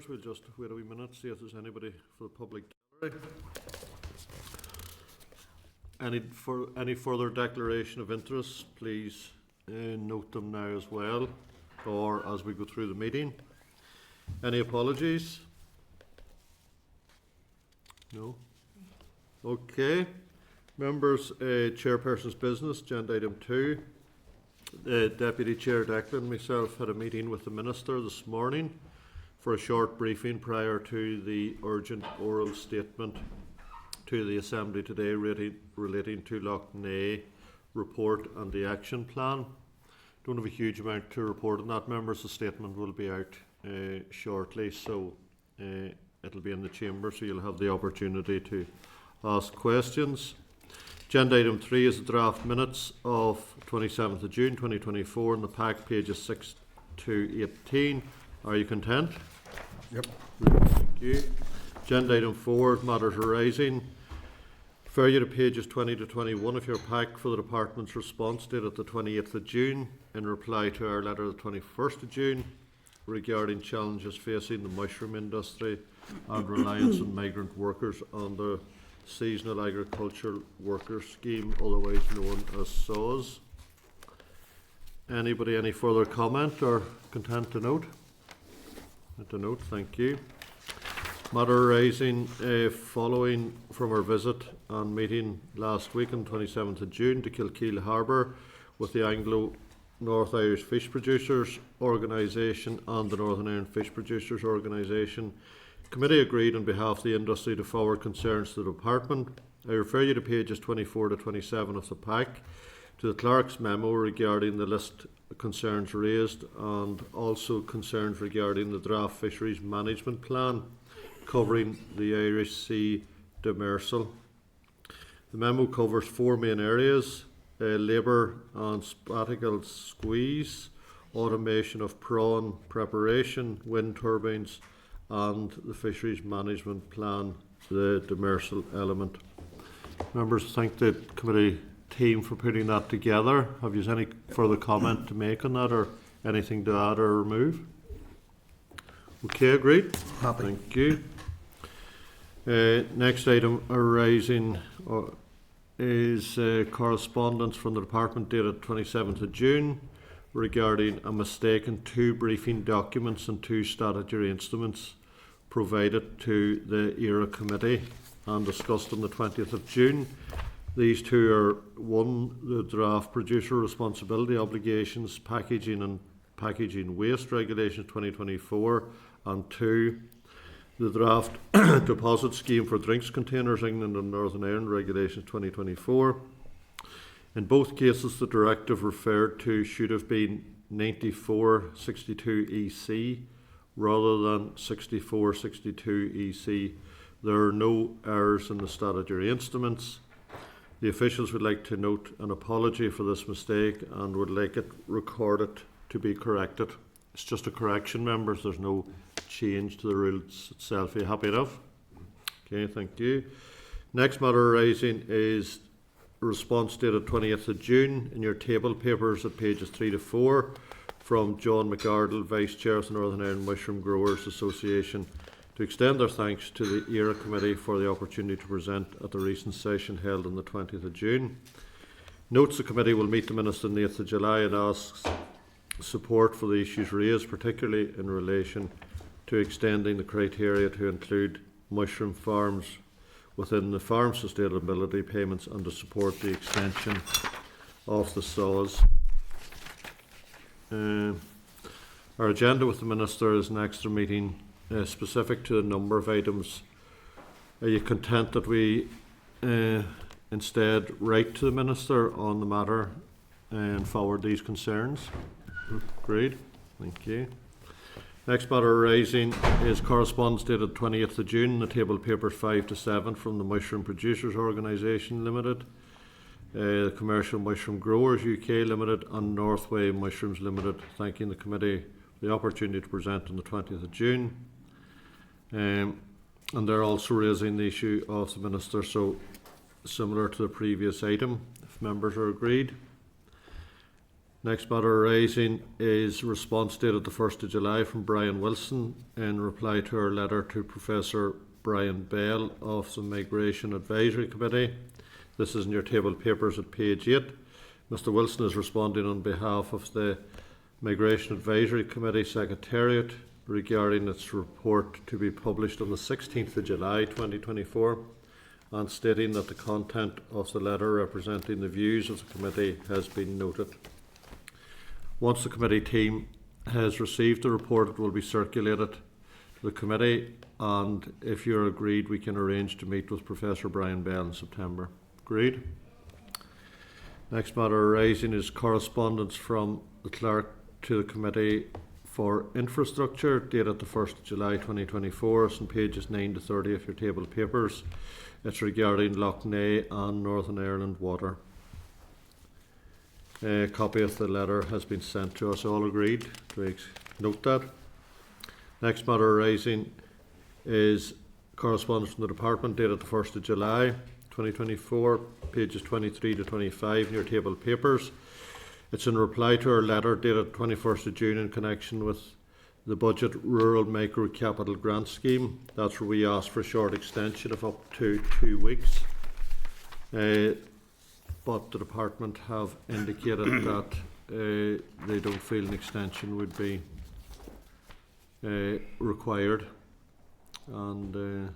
We'll just wait a wee minute, see if there's anybody for the public gallery. Any further declaration of interest, please note them now as well, or as we go through the meeting. Any apologies? No? Okay. Members, Chairperson's business, agenda item 2. Deputy Chair Declan and myself had a meeting with the Minister this morning for a short briefing prior to the urgent oral statement to the Assembly today relating to Lough Neagh report and the action plan. Don't have a huge amount to report on that, members. The statement will be out shortly, so it'll be in the chamber, so you'll have the opportunity to ask questions. Agenda item 3 is the draft minutes of 27th of June 2024 in the pack, pages 6 to 18. Are you content? Yep. Thank you. Agenda item 4, matters arising. Refer you to pages 20 to 21 of your pack for the Department's response dated the 28th of June in reply to our letter of the 21st of June regarding challenges facing the mushroom industry and reliance on migrant workers on the Seasonal Agriculture Worker Scheme, otherwise known as SAWS. Anybody any further comment or content to note? To note, thank you. Matter arising following from our visit and meeting last week on 27th of June to Kilkeel Harbour with the Anglo North Irish Fish Producers Organisation and the Northern Ireland Fish Producers Organisation. The Committee agreed on behalf of the industry to forward concerns to the Department. I refer you to pages 24 to 27 of the pack, to the Clerk's memo regarding the list of concerns raised and also concerns regarding the draft fisheries management plan covering the Irish Sea demersal. The memo covers 4 main areas: labour and spatial squeeze, automation of prawn preparation, wind turbines, and the fisheries management plan, the demersal element. Members, thank the committee team for putting that together. Have you any further comment to make on that, or anything to add or remove? Okay, agreed. Happy. Thank you. Next item arising is correspondence from the Department dated 27th of June regarding a mistake in 2 briefing documents and 2 statutory instruments provided to the ERA Committee and discussed on the 20th of June. These 2 are 1, the draft producer responsibility obligations, packaging and packaging waste regulations 2024, and 2, the draft deposit scheme for drinks containers England and Northern Ireland regulations 2024. In both cases, the directive referred to should have been 9462 EC rather than 6462 EC. There are no errors in the statutory instruments. The officials would like to note an apology for this mistake and would like it recorded to be corrected. It's just a correction, members. There's no change to the rules itself. Are you happy enough? Okay, thank you. Next matter arising is response dated 20th of June in your table papers at pages 3 to 4 from John McArdle, Vice Chair of the Northern Ireland Mushroom Growers Association, to extend their thanks to the ERA Committee for the opportunity to present at the recent session held on the 20th of June. Notes the committee will meet the Minister on the 8th of July and asks support for the issues raised, particularly in relation to extending the criteria to include mushroom farms within the farm sustainability payments and to support the extension of the SAWS. Our agenda with the Minister is an extra meeting specific to a number of items. Are you content that we instead write to the Minister on the matter and forward these concerns? Agreed. Thank you. Next matter arising is correspondence dated 20th of June, the table papers 5 to 7 from the Mushroom Producers Organisation Limited, the Commercial Mushroom Growers UK Limited and Northway Mushrooms Limited, thanking the committee for the opportunity to present on the 20th of June. And they're also raising the issue of the Minister, so similar to the previous item, if members are agreed. Next matter arising is response dated the 1st of July from Brian Wilson in reply to our letter to Professor Brian Bell of the Migration Advisory Committee. This is in your table papers at page 8. Mr Wilson is responding on behalf of the Migration Advisory Committee Secretariat regarding its report to be published on the 16th of July 2024 and stating that the content of the letter representing the views of the committee has been noted. Once the committee team has received the report, it will be circulated to the committee, and if you're agreed, we can arrange to meet with Professor Brian Bell in September. Agreed? Next matter arising is correspondence from the clerk to the Committee for Infrastructure dated the 1st of July 2024. It's on pages 9 to 30 of your table of papers. It's regarding Lough Neagh and Northern Ireland water. A copy of the letter has been sent to us. All agreed? Do we note that? Next matter arising is correspondence from the Department dated the 1st of July 2024, pages 23 to 25 in your table of papers. It's in reply to our letter dated 21st of June in connection with the Budget Rural Micro Capital Grant Scheme. That's where we asked for a short extension of up to 2 weeks. But the department have indicated that they don't feel an extension would be required. And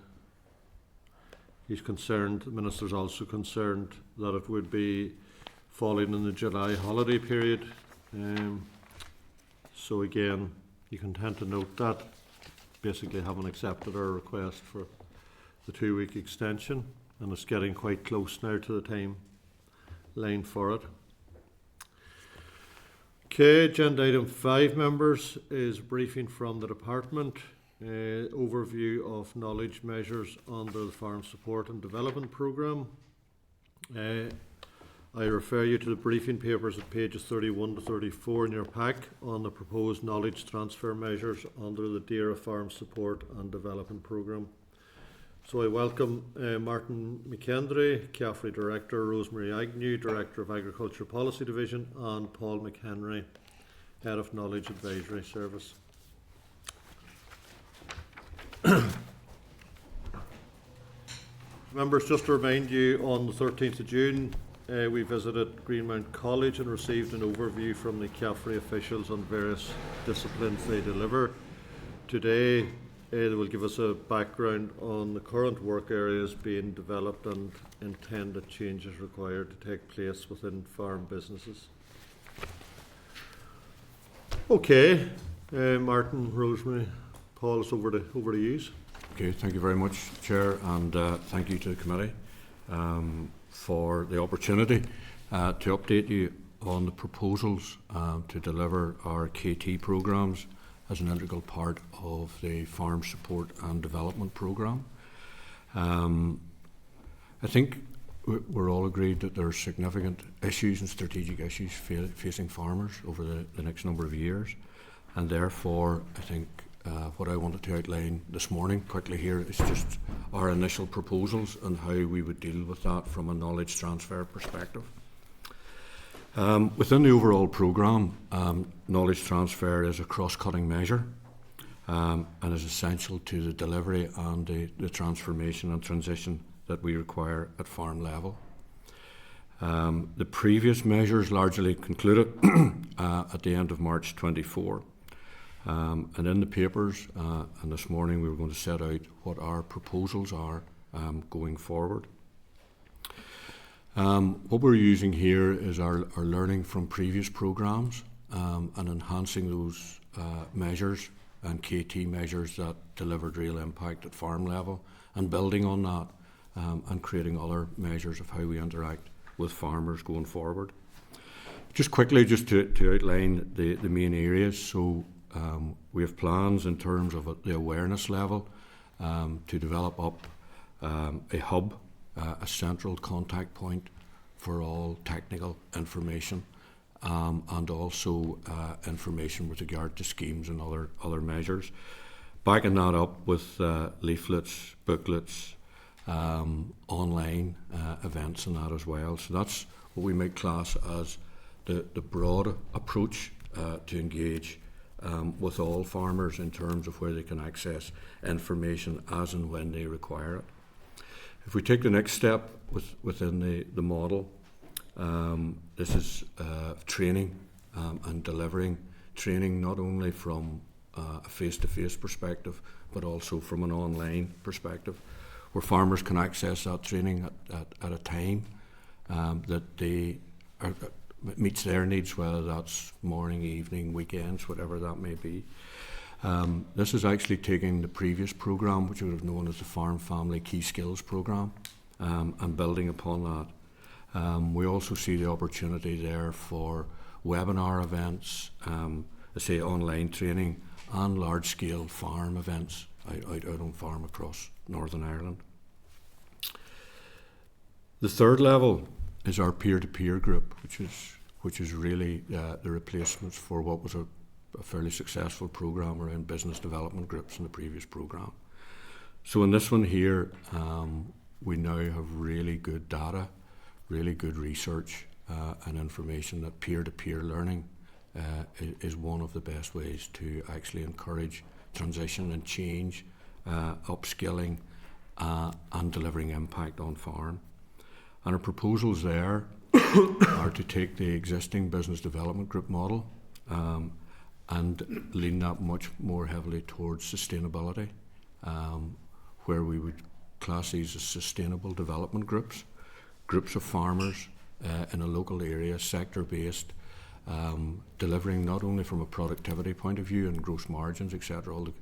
he's concerned, the Minister's also concerned that it would be falling in the July holiday period. So again, you can tend to note that. Basically haven't accepted our request for the 2-week extension, and it's getting quite close now to the time line for it. Okay, agenda item 5, members, is briefing from the department. Overview of knowledge measures under the Farm Support and Development Programme. I refer you to the briefing papers at pages 31 to 34 in your pack on the proposed knowledge transfer measures under the DAERA Farm Support and Development Programme. So I welcome Martin McKendry, CAFRE Director, Rosemary Agnew, Director of Agriculture Policy Division, and Paul McHenry, Head of Knowledge Advisory Service. Members, just to remind you, on the 13th of June, we visited Greenmount College and received an overview from the CAFRE officials on various disciplines they deliver. Today, they will give us a background on the current work areas being developed and intended changes required to take place within farm businesses. Okay, Martin, Rosemary, Paul, it's over to you. Okay, thank you very much, Chair, and thank you to the committee for the opportunity to update you on the proposals to deliver our KT programmes as an integral part of the Farm Support and Development Programme. I think we're all agreed that there are significant issues and strategic issues facing farmers over the next number of years, and therefore I think what I wanted to outline this morning quickly here is just our initial proposals and how we would deal with that from a knowledge transfer perspective. Within the overall programme, knowledge transfer is a cross-cutting measure and is essential to the delivery and the transformation and transition that we require at farm level. The previous measures largely concluded at the end of March 24. And in the papers and this morning we were going to set out what our proposals are going forward. What we're using here is our learning from previous programmes and enhancing those measures and KT measures that delivered real impact at farm level, and building on that and creating other measures of how we interact with farmers going forward. Just quickly, just to outline the main areas. So we have plans in terms of the awareness level to develop up a hub, a central contact point for all technical information and also information with regard to schemes and other measures. Backing that up with leaflets, booklets, online events and that as well. So that's what we might class as the broad approach to engage with all farmers in terms of where they can access information as and when they require it. If we take the next step within the model, this is training and delivering training not only from a face-to-face perspective, but also from an online perspective, where farmers can access that training at a time that meets their needs, whether that's morning, evening, weekends, whatever that may be. This is actually taking the previous programme, which we would have known as the Farm Family Key Skills Programme, and building upon that. We also see the opportunity there for webinar events, online training, and large-scale farm events out on farm across Northern Ireland. The third level is our peer-to-peer group, which is really the replacements for what was a fairly successful programme around business development groups in the previous programme. So in this one here, we now have really good data, really good research and information that peer-to-peer learning is one of the best ways to actually encourage transition and change, upskilling and delivering impact on farm. And our proposals there are to take the existing business development group model and lean that much more heavily towards sustainability, where we would class these as sustainable development groups of farmers in a local area, sector-based, delivering not only from a productivity point of view and gross margins, etc., all the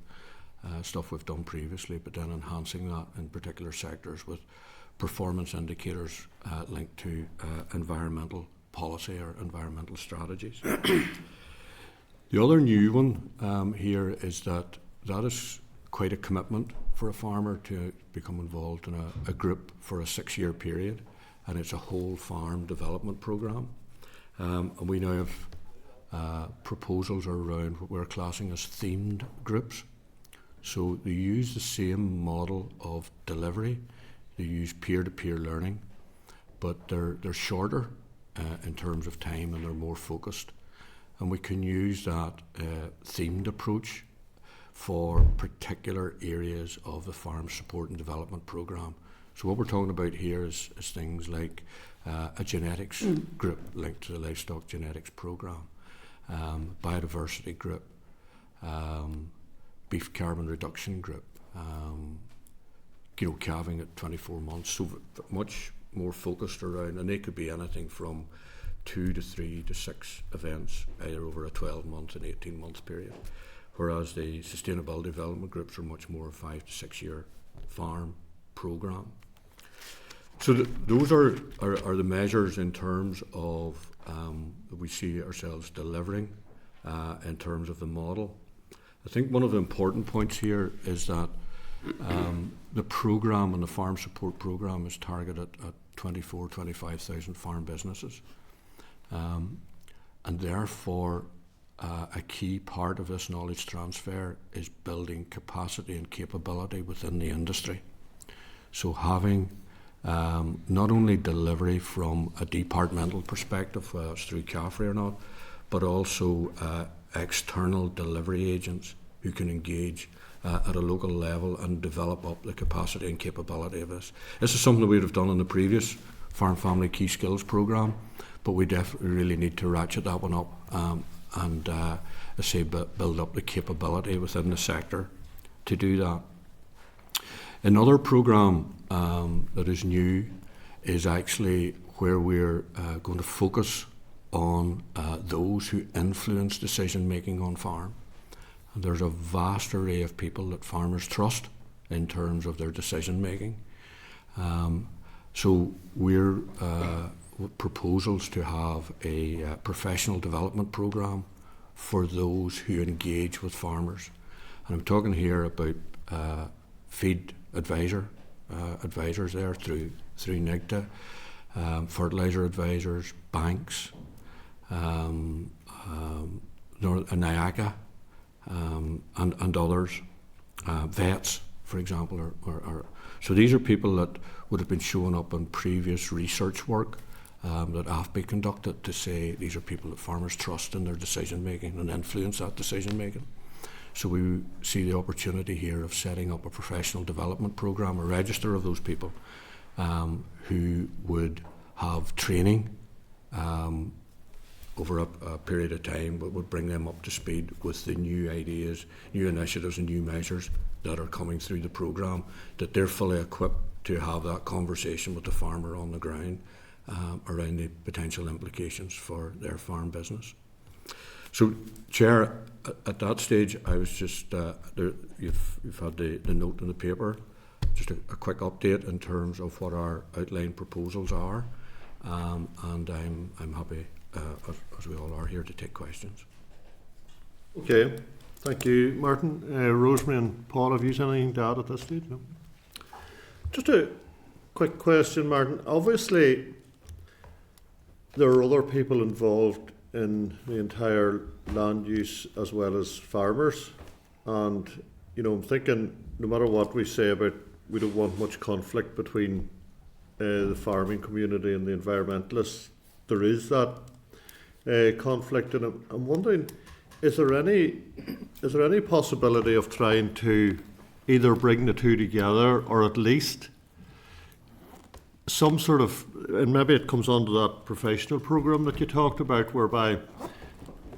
stuff we've done previously, but then enhancing that in particular sectors with performance indicators linked to environmental policy or environmental strategies. The other new one here is that is quite a commitment for a farmer to become involved in a group for a 6-year period, and it's a whole farm development programme. And we now have proposals around what we're classing as themed groups. So they use the same model of delivery, they use peer-to-peer learning, but they're shorter in terms of time and they're more focused. And we can use that themed approach for particular areas of the farm support and development programme. So what we're talking about here is things like a genetics group linked to the livestock genetics programme, biodiversity group, beef carbon reduction group, calving at 24 months, so much more focused around, and they could be anything from 2 to 3 to 6 events, either over a 12-month and 18-month period, whereas the sustainability development groups are much more a 5 to 6 year farm programme. So those are the measures in terms of that we see ourselves delivering in terms of the model. I think one of the important points here is that the programme and the farm support programme is targeted at 25,000 farm businesses. And therefore, a key part of this knowledge transfer is building capacity and capability within the industry. So having not only delivery from a departmental perspective, whether it's through CAFRE or not, but also external delivery agents who can engage at a local level and develop up the capacity and capability of this. This is something that we would have done in the previous Farm Family Key Skills programme, but we definitely really need to ratchet that one up and build up the capability within the sector to do that. Another programme that is new is actually where we're going to focus on those who influence decision making on farm. And there's a vast array of people that farmers trust in terms of their decision making. So we're proposals to have a professional development programme for those who engage with farmers. And I'm talking here about feed advisors there through NIGTA, fertiliser advisors, banks, NIACA, and others, vets, for example. So these are people that would have been showing up in previous research work that AFBI conducted to say these are people that farmers trust in their decision making and influence that decision making. So we see the opportunity here of setting up a professional development program, a register of those people who would have training over a period of time, but would bring them up to speed with the new ideas, new initiatives and new measures that are coming through the programme, that they're fully equipped to have that conversation with the farmer on the ground around the potential implications for their farm business. So, Chair, at that stage, I was just, you've had the note in the paper, just a quick update in terms of what our outline proposals are, and I'm happy, as we all are here, to take questions. Okay, thank you, Martin. Rosemary and Paul, have you anything to add at this stage? No? Just a quick question, Martin. Obviously, there are other people involved in the entire land use as well as farmers, and I'm thinking no matter what we say about, we don't want much conflict between the farming community and the environmentalists. There is that conflict, and I'm wondering, is there any possibility of trying to either bring the two together, or at least some sort of, and maybe it comes onto that professional programme that you talked about, whereby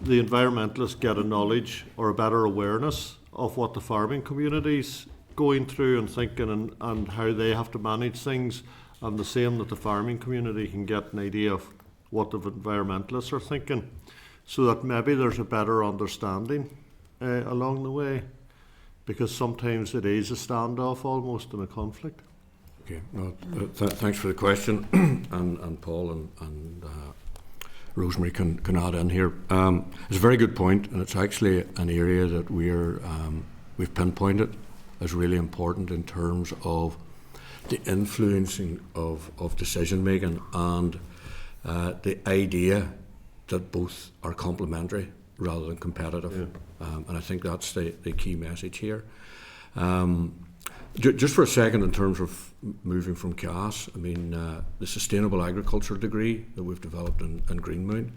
the environmentalists get a knowledge or a better awareness of what the farming community's going through and thinking, and how they have to manage things, and the same that the farming community can get an idea of what the environmentalists are thinking, so that maybe there's a better understanding along the way, because sometimes it is a standoff almost and a conflict. Okay, no, thanks for the question, and Paul and Rosemary can add in here. It's a very good point, and it's actually an area that we've pinpointed as really important in terms of the influencing of decision making, and the idea that both are complementary rather than competitive. Yeah. And I think that's the key message here. Just for a second, in terms of moving from CAS, I mean, the Sustainable Agriculture degree that we've developed in Greenmount,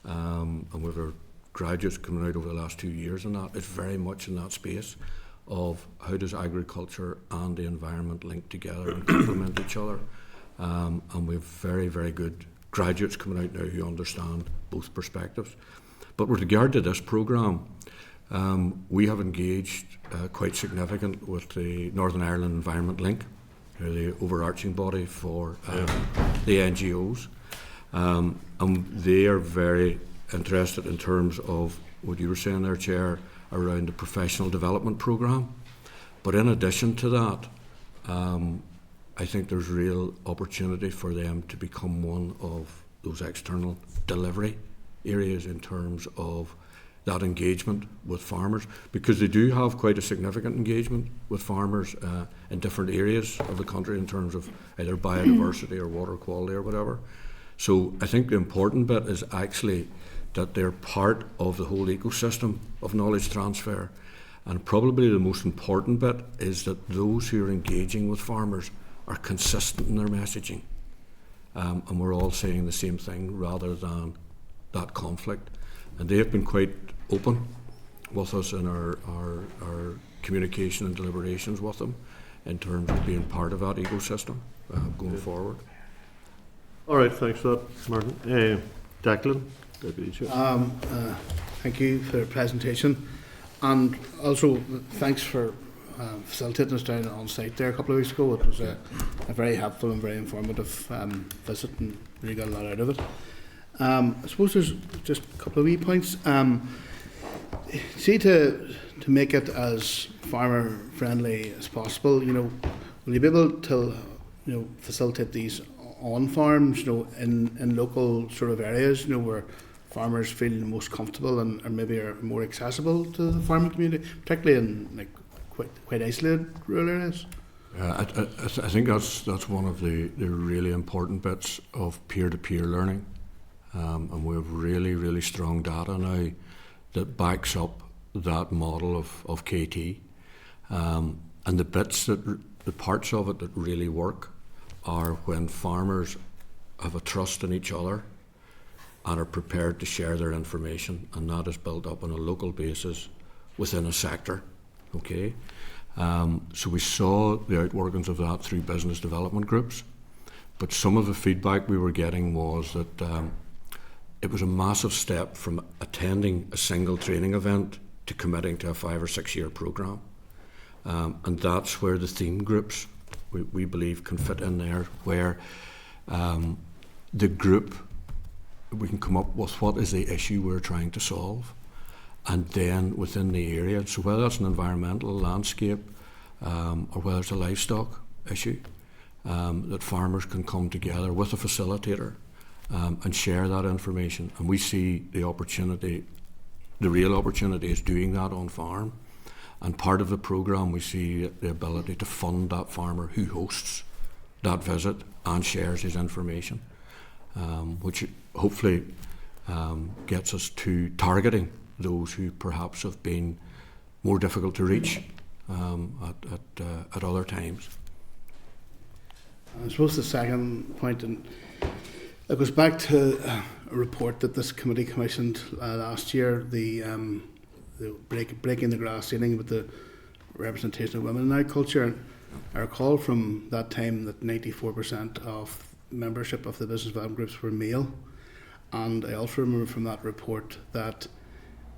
and we've our graduates coming out over the last 2 years, and that is very much in that space of how does agriculture and the environment link together and complement each other. And we have very, very good graduates coming out now who understand both perspectives. But with regard to this programme, we have engaged quite significant with the Northern Ireland Environment Link, who are the overarching body for the NGOs. And they are very interested in terms of what you were saying there, Chair, around the professional development programme. But in addition to that, I think there's real opportunity for them to become one of those external delivery areas in terms of that engagement with farmers, because they do have quite a significant engagement with farmers in different areas of the country in terms of either biodiversity or water quality or whatever. So I think the important bit is actually that they're part of the whole ecosystem of knowledge transfer, and probably the most important bit is that those who are engaging with farmers are consistent in their messaging, and we're all saying the same thing rather than that conflict. And they have been quite open with us in our communication and deliberations with them in terms of being part of that ecosystem going forward. All right, thanks for that, Martin. Declan, Deputy Chair. Thank you for the presentation, and also thanks for facilitating us down on site there a couple of weeks ago. It was a very helpful and very informative visit, and really got a lot out of it. I suppose there's just a couple of wee points. See, to make it as farmer friendly as possible, will you be able to facilitate these on farms, in local sort of areas, where farmers feel most comfortable and maybe are more accessible to the farming community, particularly in quite isolated rural areas? I think that's one of the really important bits of peer-to-peer learning. And we have really, really strong data now that backs up that model of KT. And the parts of it that really work are when farmers have a trust in each other and are prepared to share their information, and that is built up on a local basis within a sector. Okay, so we saw the outworkings of that through business development groups, but some of the feedback we were getting was that it was a massive step from attending a single training event to committing to a 5 or 6 year programme. And that's where the theme groups, we believe, can fit in there, where the group, we can come up with what is the issue we're trying to solve, and then within the area, so whether that's an environmental landscape or whether it's a livestock issue, that farmers can come together with a facilitator and share that information. And we see the opportunity, the real opportunity is doing that on farm. And part of the programme, we see the ability to fund that farmer who hosts that visit and shares his information, which hopefully gets us to targeting those who perhaps have been more difficult to reach at other times. I suppose the second point, and it goes back to a report that this committee commissioned last year, the breaking the glass ceiling with the representation of women in agriculture. And I recall from that time that 94% of membership of the business development groups were male. And I also remember from that report that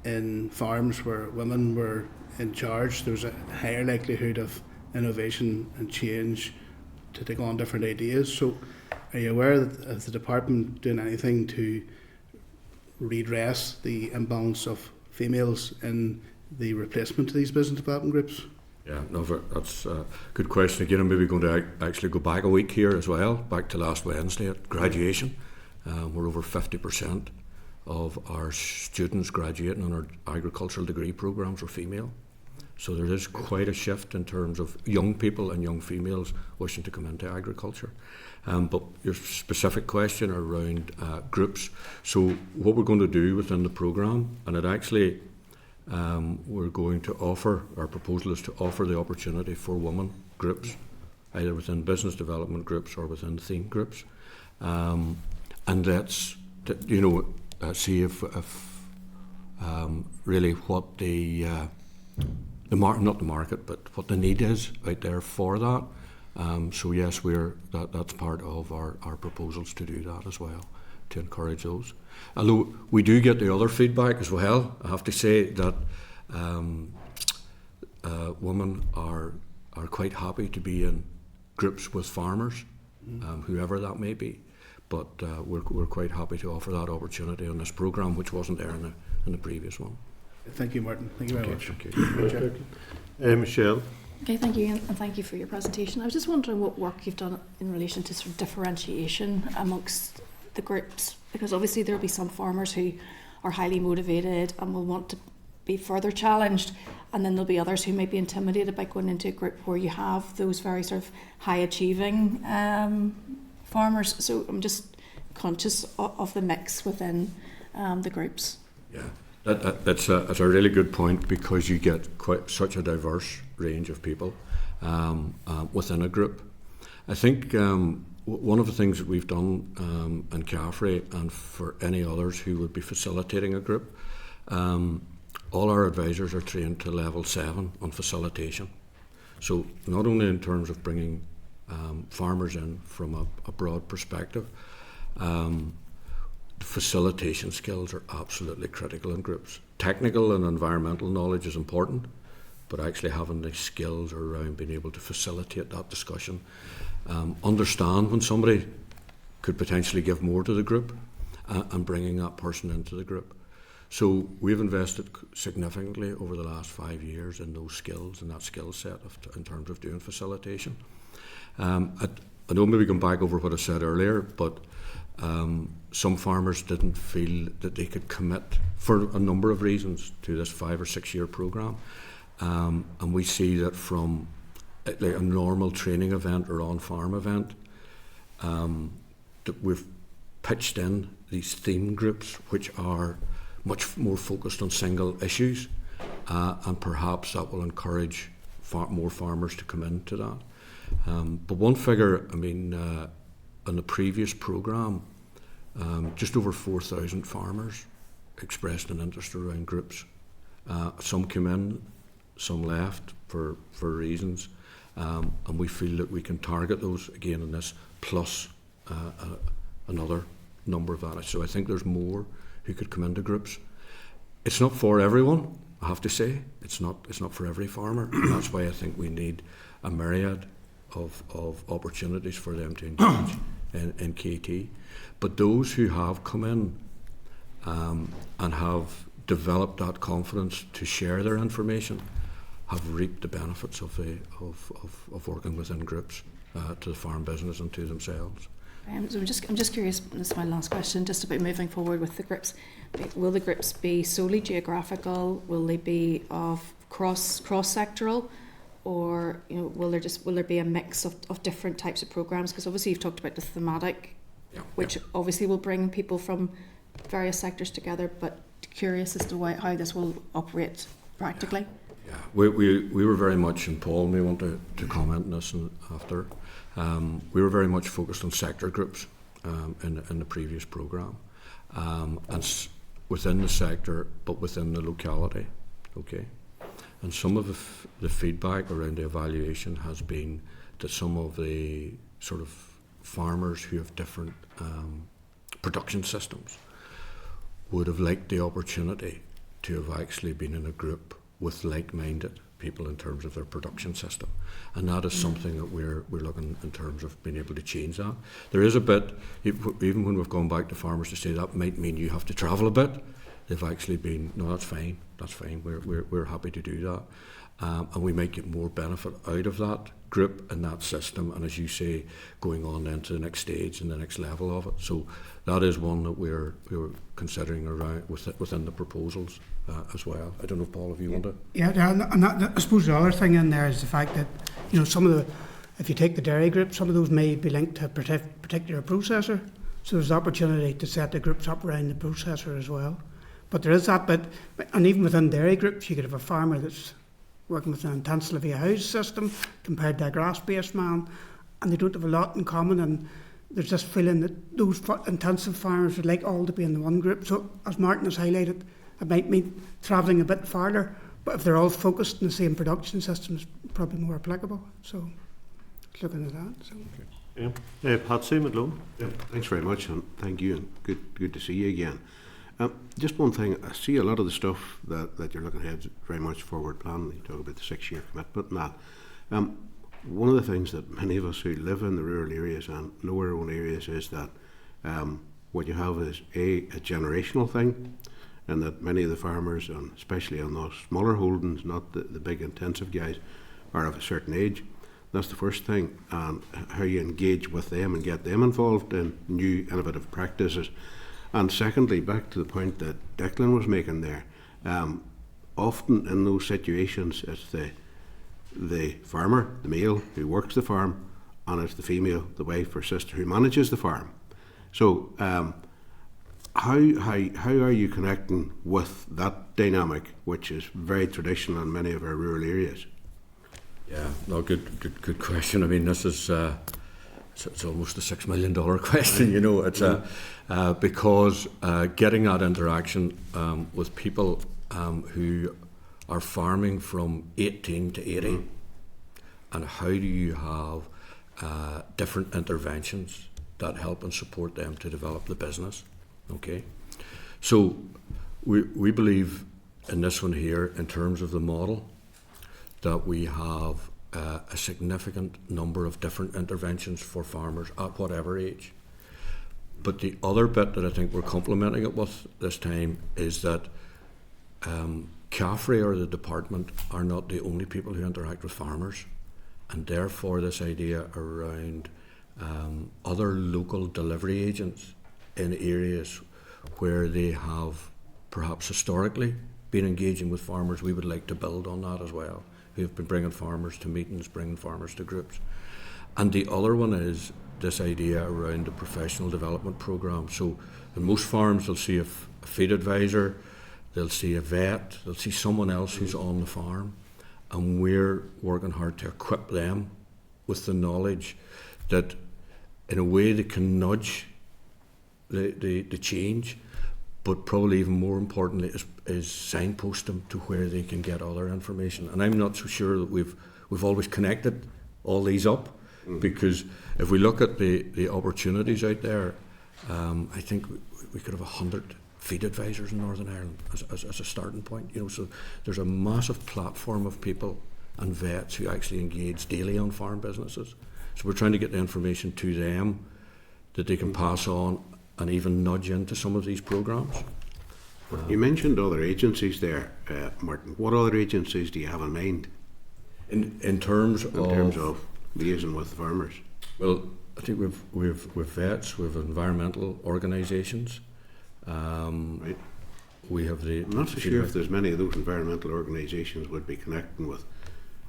in farms where women were in charge, there was a higher likelihood of innovation and change to take on different ideas. So are you aware that is the department doing anything to redress the imbalance of females in the replacement of these business development groups? Yeah, no, that's a good question. Again, I'm maybe going to actually go back a week here as well, back to last Wednesday at graduation. We're over 50% of our students graduating on our agricultural degree programmes are female. So there is quite a shift in terms of young people and young females wishing to come into agriculture. But your specific question around groups, so what we're going to do within the programme, and it actually, we're going to offer, our proposal is to offer the opportunity for women groups, either within business development groups or within theme groups. And let's, see if really what not the market, but what the need is out there for that. So yes, that's part of our proposals to do that as well, to encourage those. Although we do get the other feedback as well, I have to say that women are quite happy to be in groups with farmers, whoever that may be. But we're quite happy to offer that opportunity on this programme, which wasn't there in the previous one. Thank you, Martin. Thank you very much. Thank you. Michelle. Okay, thank you, and thank you for your presentation. I was just wondering what work you've done in relation to sort of differentiation amongst the groups, because obviously there will be some farmers who are highly motivated and will want to be further challenged, and then there'll be others who may be intimidated by going into a group where you have those very sort of high achieving farmers. So I'm just conscious of the mix within the groups. Yeah. That's a really good point, because you get quite such a diverse range of people within a group. I think one of the things that we've done in Caffrey, and for any others who would be facilitating a group, all our advisors are trained to level 7 on facilitation. So not only in terms of bringing farmers in from a broad perspective, facilitation skills are absolutely critical in groups. Technical and environmental knowledge is important, but actually having the skills around being able to facilitate that discussion, understand when somebody could potentially give more to the group, and bringing that person into the group. So we've invested significantly over the last 5 years in those skills and that skill set in terms of doing facilitation. I know maybe going back over what I said earlier, but some farmers didn't feel that they could commit for a number of reasons to this 5 or 6 year programme. And we see that from like a normal training event or on-farm event, that we've pitched in these theme groups which are much more focused on single issues, and perhaps that will encourage more farmers to come into that. But one figure, in the previous programme, just over 4,000 farmers expressed an interest around groups. Some came in, some left for reasons, and we feel that we can target those again in this, plus another number of that. So I think there's more who could come into groups. It's not for everyone, I have to say. It's not for every farmer, and that's why I think we need a myriad of opportunities for them to engage in KT. But those who have come in and have developed that confidence to share their information have reaped the benefits of working within groups to the farm business and to themselves. So I'm just curious, this is my last question, just about moving forward with the groups. Will the groups be solely geographical? Will they be of cross-sectoral? Or will there be a mix of different types of programmes? Because obviously you've talked about the thematic, which obviously will bring people from various sectors together, but curious as to how this will operate practically. Yeah, we were very much, and Paul may want to comment on this after, we were very much focused on sector groups in the previous programme, and within the sector, but within the locality, okay? And some of the feedback around the evaluation has been that some of the sort of farmers who have different production systems would have liked the opportunity to have actually been in a group with like-minded people in terms of their production system, and that is something that we're looking in terms of being able to change that. There is a bit, even when we've gone back to farmers to say that might mean you have to travel a bit, they've actually been, no, that's fine, we're happy to do that, and we might get more benefit out of that group and that system, and as you say, going on then to the next stage and the next level of it. So that is one that we're considering around within the proposals as well. I don't know, Paul, if you want to. Yeah, and that, I suppose the other thing in there is the fact that some of the, if you take the dairy groups, some of those may be linked to a particular processor. So there's opportunity to set the groups up around the processor as well. But there is that bit, and even within dairy groups, you could have a farmer that's working with an intensively housed system compared to a grass-based man, and they don't have a lot in common, and there's just feeling that those intensive farmers would like all to be in the one group. So as Martin has highlighted, it might mean travelling a bit farther, but if they're all focused in the same production system, it's probably more applicable. So looking at that. So. Okay. Yeah. Patsy Midlone. Yeah, thanks very much, and thank you, and good to see you again. Just one thing, I see a lot of the stuff that you're looking ahead very much forward plan. You talk about the 6-year commitment and that. One of the things that many of us who live in the rural areas and know our own areas is that what you have is a generational thing, and that many of the farmers, and especially on those smaller holdings, not the big intensive guys, are of a certain age. That's the first thing, and how you engage with them and get them involved in new innovative practices. And secondly, back to the point that Declan was making there, often in those situations it's the farmer, the male, who works the farm, and it's the female, the wife or sister, who manages the farm. So how are you connecting with that dynamic, which is very traditional in many of our rural areas? Yeah, no, good question. I mean, this is it's almost a $6 million question. It's because getting that interaction with people who are farming from 18 to 80, and how do you have different interventions that help and support them to develop the business. Okay, so we believe in this one here, in terms of the model, that we have a significant number of different interventions for farmers at whatever age. But the other bit that I think we're complementing it with this time is that CAFRE, or the department, are not the only people who interact with farmers, and therefore this idea around other local delivery agents in areas where they have perhaps historically been engaging with farmers, we would like to build on that as well. We've been bringing farmers to meetings, bringing farmers to groups. And the other one is this idea around the professional development programme. So in most farms they'll see a feed advisor, they'll see a vet, they'll see someone else who's on the farm, and we're working hard to equip them with the knowledge that in a way that can nudge the change, but probably even more importantly is signpost them to where they can get other information. And I'm not so sure that we've always connected all these up, because if we look at the opportunities out there, I think we could have 100 feed advisors in Northern Ireland as a starting point. So there's a massive platform of people and vets who actually engage daily on farm businesses. So we're trying to get the information to them that they can pass on and even nudge into some of these programs. You mentioned other agencies there, Martin. What other agencies do you have in mind In terms in terms of liaising with the farmers? Well, I think we've vets, we've environmental organisations. Right. We have the. I'm not so sure if there's many of those environmental organisations would be connecting with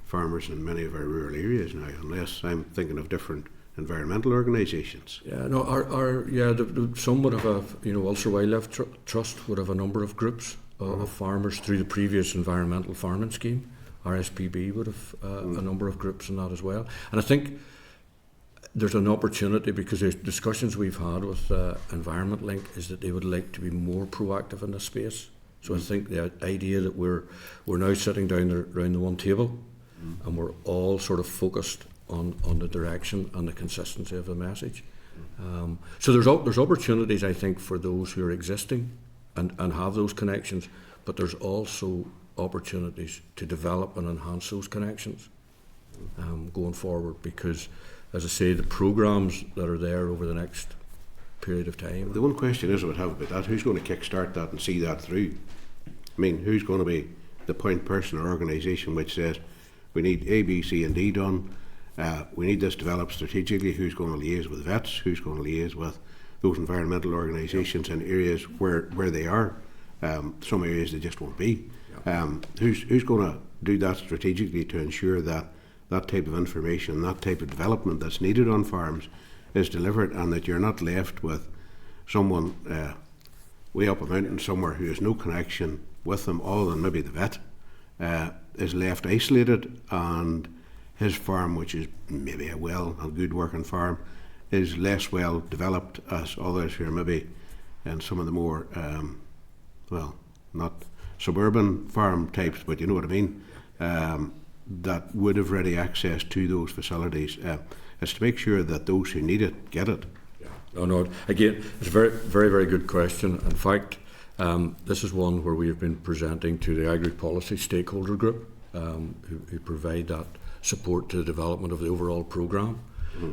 farmers in many of our rural areas now, unless I'm thinking of different environmental organisations. Yeah, no, some would have Ulster Wildlife Trust would have a number of groups of farmers through the previous environmental farming scheme. RSPB would have a number of groups in that as well. And I think there's an opportunity, because there's discussions we've had with Environment Link is that they would like to be more proactive in this space. So I think the idea that we're now sitting down around the one table and we're all sort of focused on the direction and the consistency of the message. So there's opportunities, I think, for those who are existing and have those connections, but there's also opportunities to develop and enhance those connections going forward, because, as I say, the programmes that are there over the next period of time. The one question is I would have about that, who's going to kickstart that and see that through? I mean, who's going to be the point person or organisation which says we need A, B, C and D done, we need this developed strategically, who's going to liaise with vets, who's going to liaise with those environmental organisations in areas where they are, some areas they just won't be. Who's going to do that strategically to ensure that that type of information, that type of development that's needed on farms is delivered, and that you're not left with someone way up a mountain somewhere who has no connection with them other than maybe the vet, is left isolated, and his farm, which is maybe a well and good working farm, is less well developed as others who are maybe in some of the more not suburban farm types, but you know what I mean, that would have ready access to those facilities. Is to make sure that those who need it get it. No. Again, it's a very, very, very good question. In fact, this is one where we have been presenting to the agri-policy stakeholder group, who provide that support to the development of the overall programme.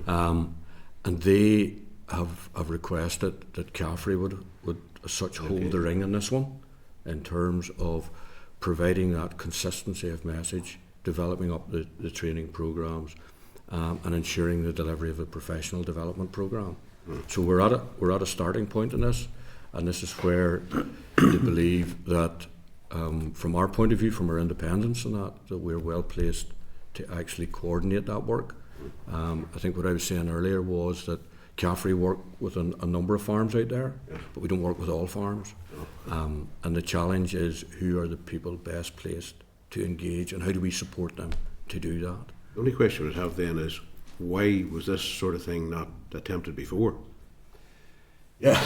And they have requested that CAFRE would as such hold the ring on this one, in terms of providing that consistency of message, developing up the training programmes, and ensuring the delivery of a professional development programme. So we're at a starting point in this, and this is where they believe that, from our point of view, from our independence and that we're well placed to actually coordinate that work. I think what I was saying earlier was that CAFRE work with a number of farms out there, but we don't work with all farms. And the challenge is, who are the people best placed to engage, and how do we support them to do that? The only question I would have then is, why was this sort of thing not attempted before? Yeah,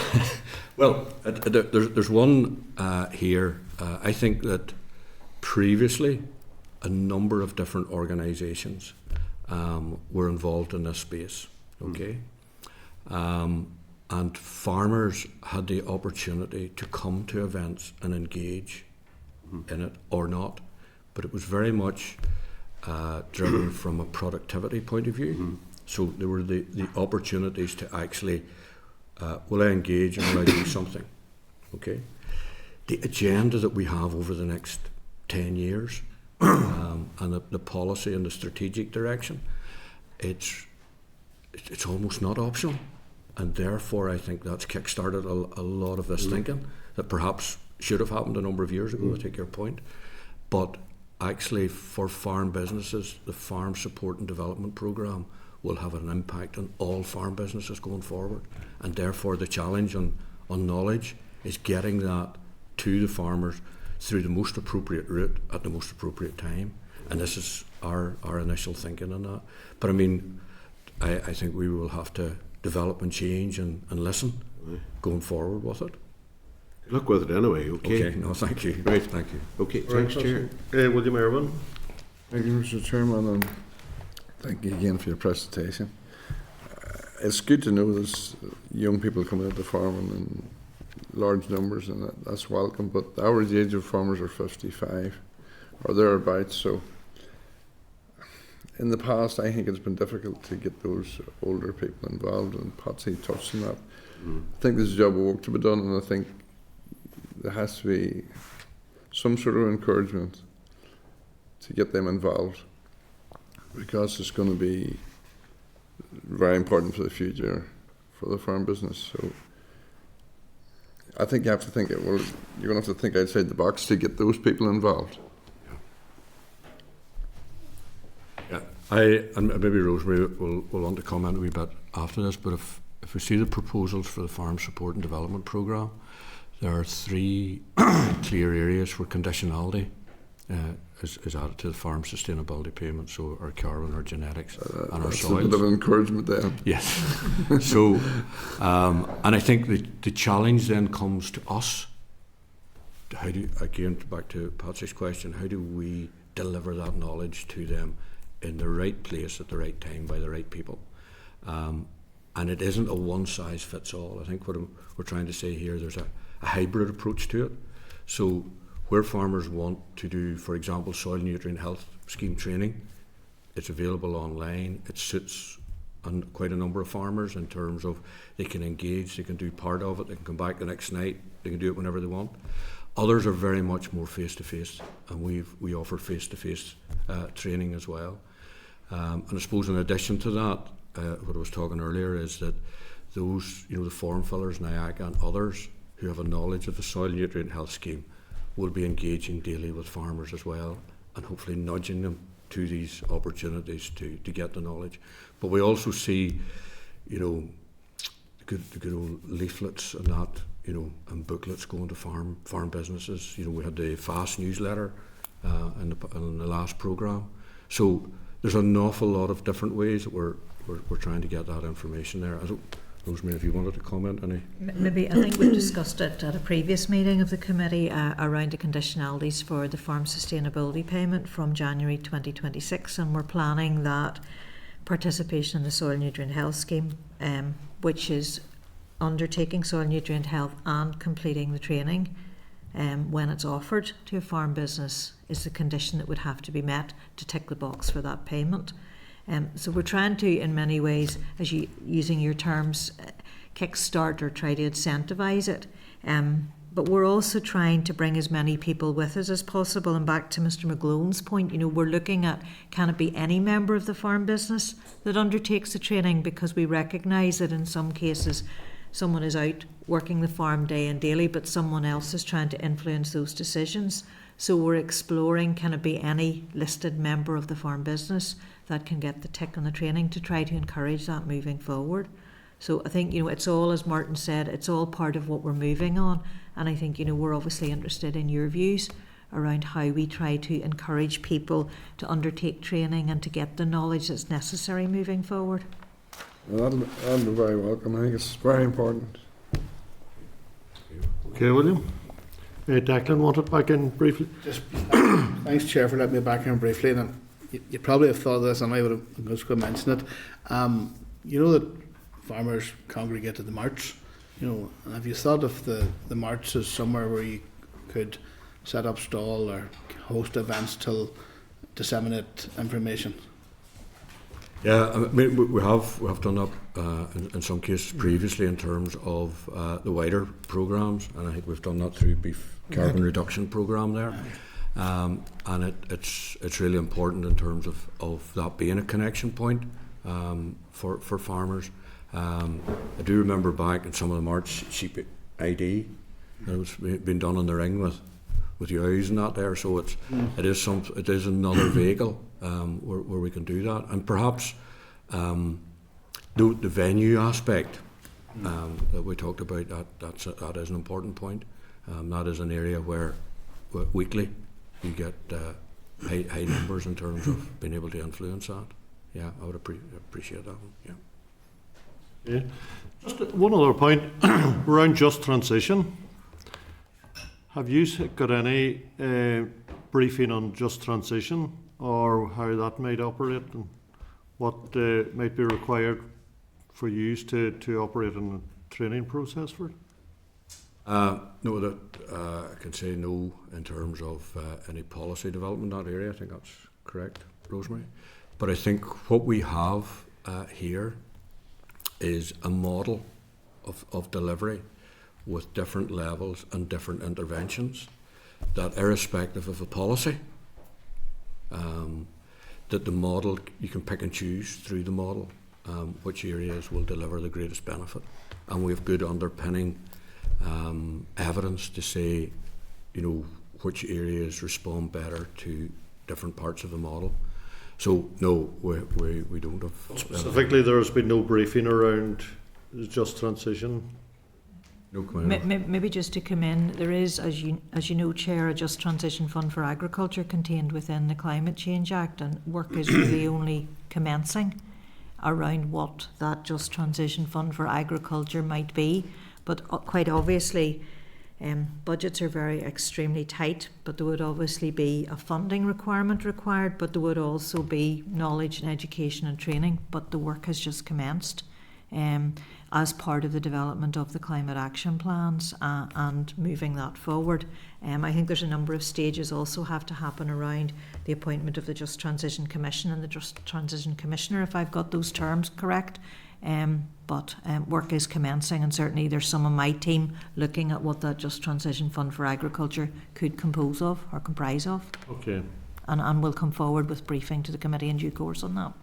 well, there's one here. I think that previously a number of different organisations were involved in this space, okay? And farmers had the opportunity to come to events and engage in it or not, but it was very much driven from a productivity point of view. So there were the opportunities to actually, will I engage and will I do something? Okay. The agenda that we have over the next 10 years and the policy and the strategic direction, it's almost not optional. And therefore, I think that's kick-started a lot of this thinking that perhaps should have happened a number of years ago, I take your point. But actually, for farm businesses, the Farm Support and Development Programme will have an impact on all farm businesses going forward. And therefore, the challenge on knowledge is getting that to the farmers through the most appropriate route at the most appropriate time. And this is our initial thinking on that. But I mean, I think we will have to develop and change and listen going forward with it. Good luck with it anyway, okay? No, thank you. Right. Thank you. Okay, thanks, Chair. William Irwin. Thank you, Mr. Chairman, and thank you again for your presentation. It's good to know there's young people coming into farming in large numbers, and that's welcome, but the average age of farmers are 55 or thereabouts, so in the past I think it's been difficult to get those older people involved, and Patsy touched on that. I think there's a job of work to be done, and I think there has to be some sort of encouragement to get them involved, because it's going to be very important for the future for the farm business. So I think you have to think, well, you're going to have to think outside the box to get those people involved. Yeah, and maybe Rosemary will want to comment a wee bit after this, but if we see the proposals for the Farm Support and Development Programme, there are 3 clear areas where conditionality is added to the farm sustainability payment, so our carbon, our genetics, and our That's soils. a bit of encouragement there. Yes. So, and I think the challenge then comes to us. How do, again, back to Patsy's question, how do we deliver that knowledge to them in the right place at the right time by the right people? And it isn't a one-size-fits-all. I think what we're trying to say here, there's a hybrid approach to it. So where farmers want to do, for example, soil nutrient health scheme training, it's available online. It suits quite a number of farmers in terms of they can engage, they can do part of it, they can come back the next night, they can do it whenever they want. Others are very much more face-to-face, and we offer face-to-face training as well. And I suppose in addition to that, what I was talking earlier is that those, the form fillers, NIAC and others who have a knowledge of the soil nutrient health scheme will be engaging daily with farmers as well, and hopefully nudging them to these opportunities to get the knowledge. But we also see, the good old leaflets and that, and booklets going to farm businesses. We had the FAST newsletter in the last programme. So there's an awful lot of different ways that we're trying to get that information there. Rosemary, if you wanted to comment any. Maybe, I think we've discussed it at a previous meeting of the committee around the conditionalities for the farm sustainability payment from January 2026, and we're planning that participation in the soil nutrient health scheme, which is undertaking soil nutrient health and completing the training when it's offered to a farm business, is the condition that would have to be met to tick the box for that payment. So we're trying to, in many ways, as you using your terms, kickstart or try to incentivise it. But we're also trying to bring as many people with us as possible. And back to Mr. McGlone's point, we're looking at, can it be any member of the farm business that undertakes the training? Because we recognise that in some cases, someone is out working the farm day and daily, but someone else is trying to influence those decisions. So we're exploring, can it be any listed member of the farm business that can get the tick on the training to try to encourage that moving forward. So I think, it's all, as Martin said, it's all part of what we're moving on. And I think, we're obviously interested in your views around how we try to encourage people to undertake training and to get the knowledge that's necessary moving forward. Well, that'll be very welcome. I think it's very important. Okay, William. Declan wanted back in briefly. Just thanks, Chair, for letting me back in briefly. And you probably have thought of this, and I would have just going to mention it. That farmers congregate to the marts. And have you thought of the marts as somewhere where you could set up stall or host events to disseminate information? Yeah, I mean, we have done that in some cases previously in terms of the wider programmes, and I think we've done that through beef carbon reduction programme there, and it's really important in terms of that being a connection point for farmers. I do remember back in some of the March sheep ID that was being done on the ring with ewes and that there, so it is another vehicle where we can do that, and perhaps the venue aspect that we talked about, that is an important point. That is an area where weekly you get high numbers in terms of being able to influence that. Yeah, I would appreciate that one. Yeah. Yeah. Just one other point around just transition. Have you got any briefing on just transition or how that might operate and what might be required for you to operate in a training process for it? No, that I can say no in terms of any policy development in that area. I think that's correct, Rosemary. But I think what we have here is a model of delivery with different levels and different interventions that, irrespective of the policy, that the model, you can pick and choose through the model which areas will deliver the greatest benefit. And we have good underpinning evidence to say, which areas respond better to different parts of the model. So no, we don't have. Specifically, there has been no briefing around just transition. No comment. Maybe just to come in, there is, as you know, Chair, a Just Transition Fund for Agriculture contained within the Climate Change Act, and work is really only commencing around what that Just Transition Fund for Agriculture might be. But quite obviously, budgets are extremely tight, but there would obviously be a funding requirement required, but there would also be knowledge and education and training, but the work has just commenced as part of the development of the climate action plans and moving that forward. I think there's a number of stages also have to happen around the appointment of the Just Transition Commission and the Just Transition Commissioner, if I've got those terms correct. But work is commencing, and certainly there's some of my team looking at what that Just Transition Fund for Agriculture could compose of or comprise of. Okay. And we'll come forward with briefing to the committee in due course on that.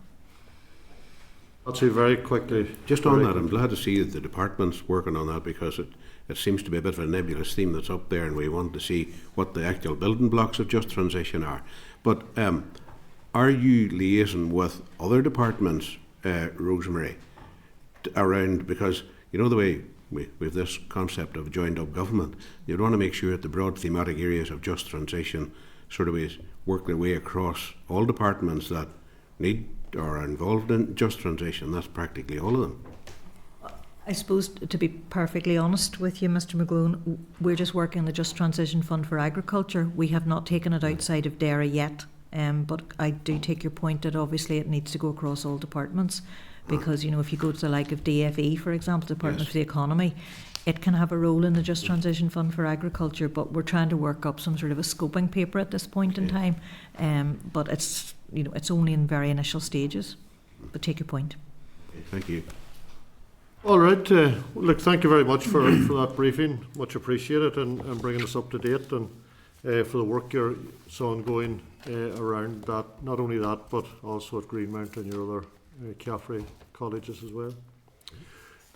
I'll say very quickly. Just on that, I'm glad to see that the department's working on that, because it seems to be a bit of a nebulous theme that's up there, and we want to see what the actual building blocks of just transition are. But are you liaising with other departments, Rosemary, around, because the way we have this concept of joined up government, you'd want to make sure that the broad thematic areas of just transition sort of work their way across all departments that need or are involved in just transition. That's practically all of them. I suppose, to be perfectly honest with you, Mr. McGlone, we're just working on the Just Transition Fund for Agriculture. We have not taken it outside of DAERA yet, but I do take your point that obviously it needs to go across all departments, because if you go to the like of DFE, for example, Department for the Economy, it can have a role in the Just Transition Fund for Agriculture, but we're trying to work up some sort of a scoping paper at this point in time, but it's only in very initial stages. But take your point. Thank you. All right. Look, thank you very much for that briefing. Much appreciated, and bringing us up to date, and for the work you're ongoing around that. Not only that, but also at Greenmount and your other Caffrey colleges as well.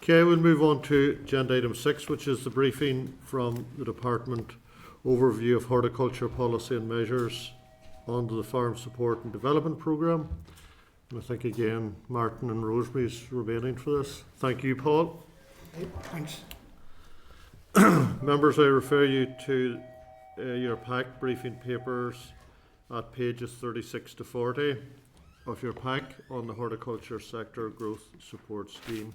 Okay, we'll move on to agenda item 6, which is the briefing from the Department overview of horticulture policy and measures under the Farm Support and Development Programme. And I think again Martin and Rosemary is remaining for this. Thank you, Paul. Thanks. Members, I refer you to your pack briefing papers at pages 36 to 40 of your pack on the horticulture sector growth support scheme.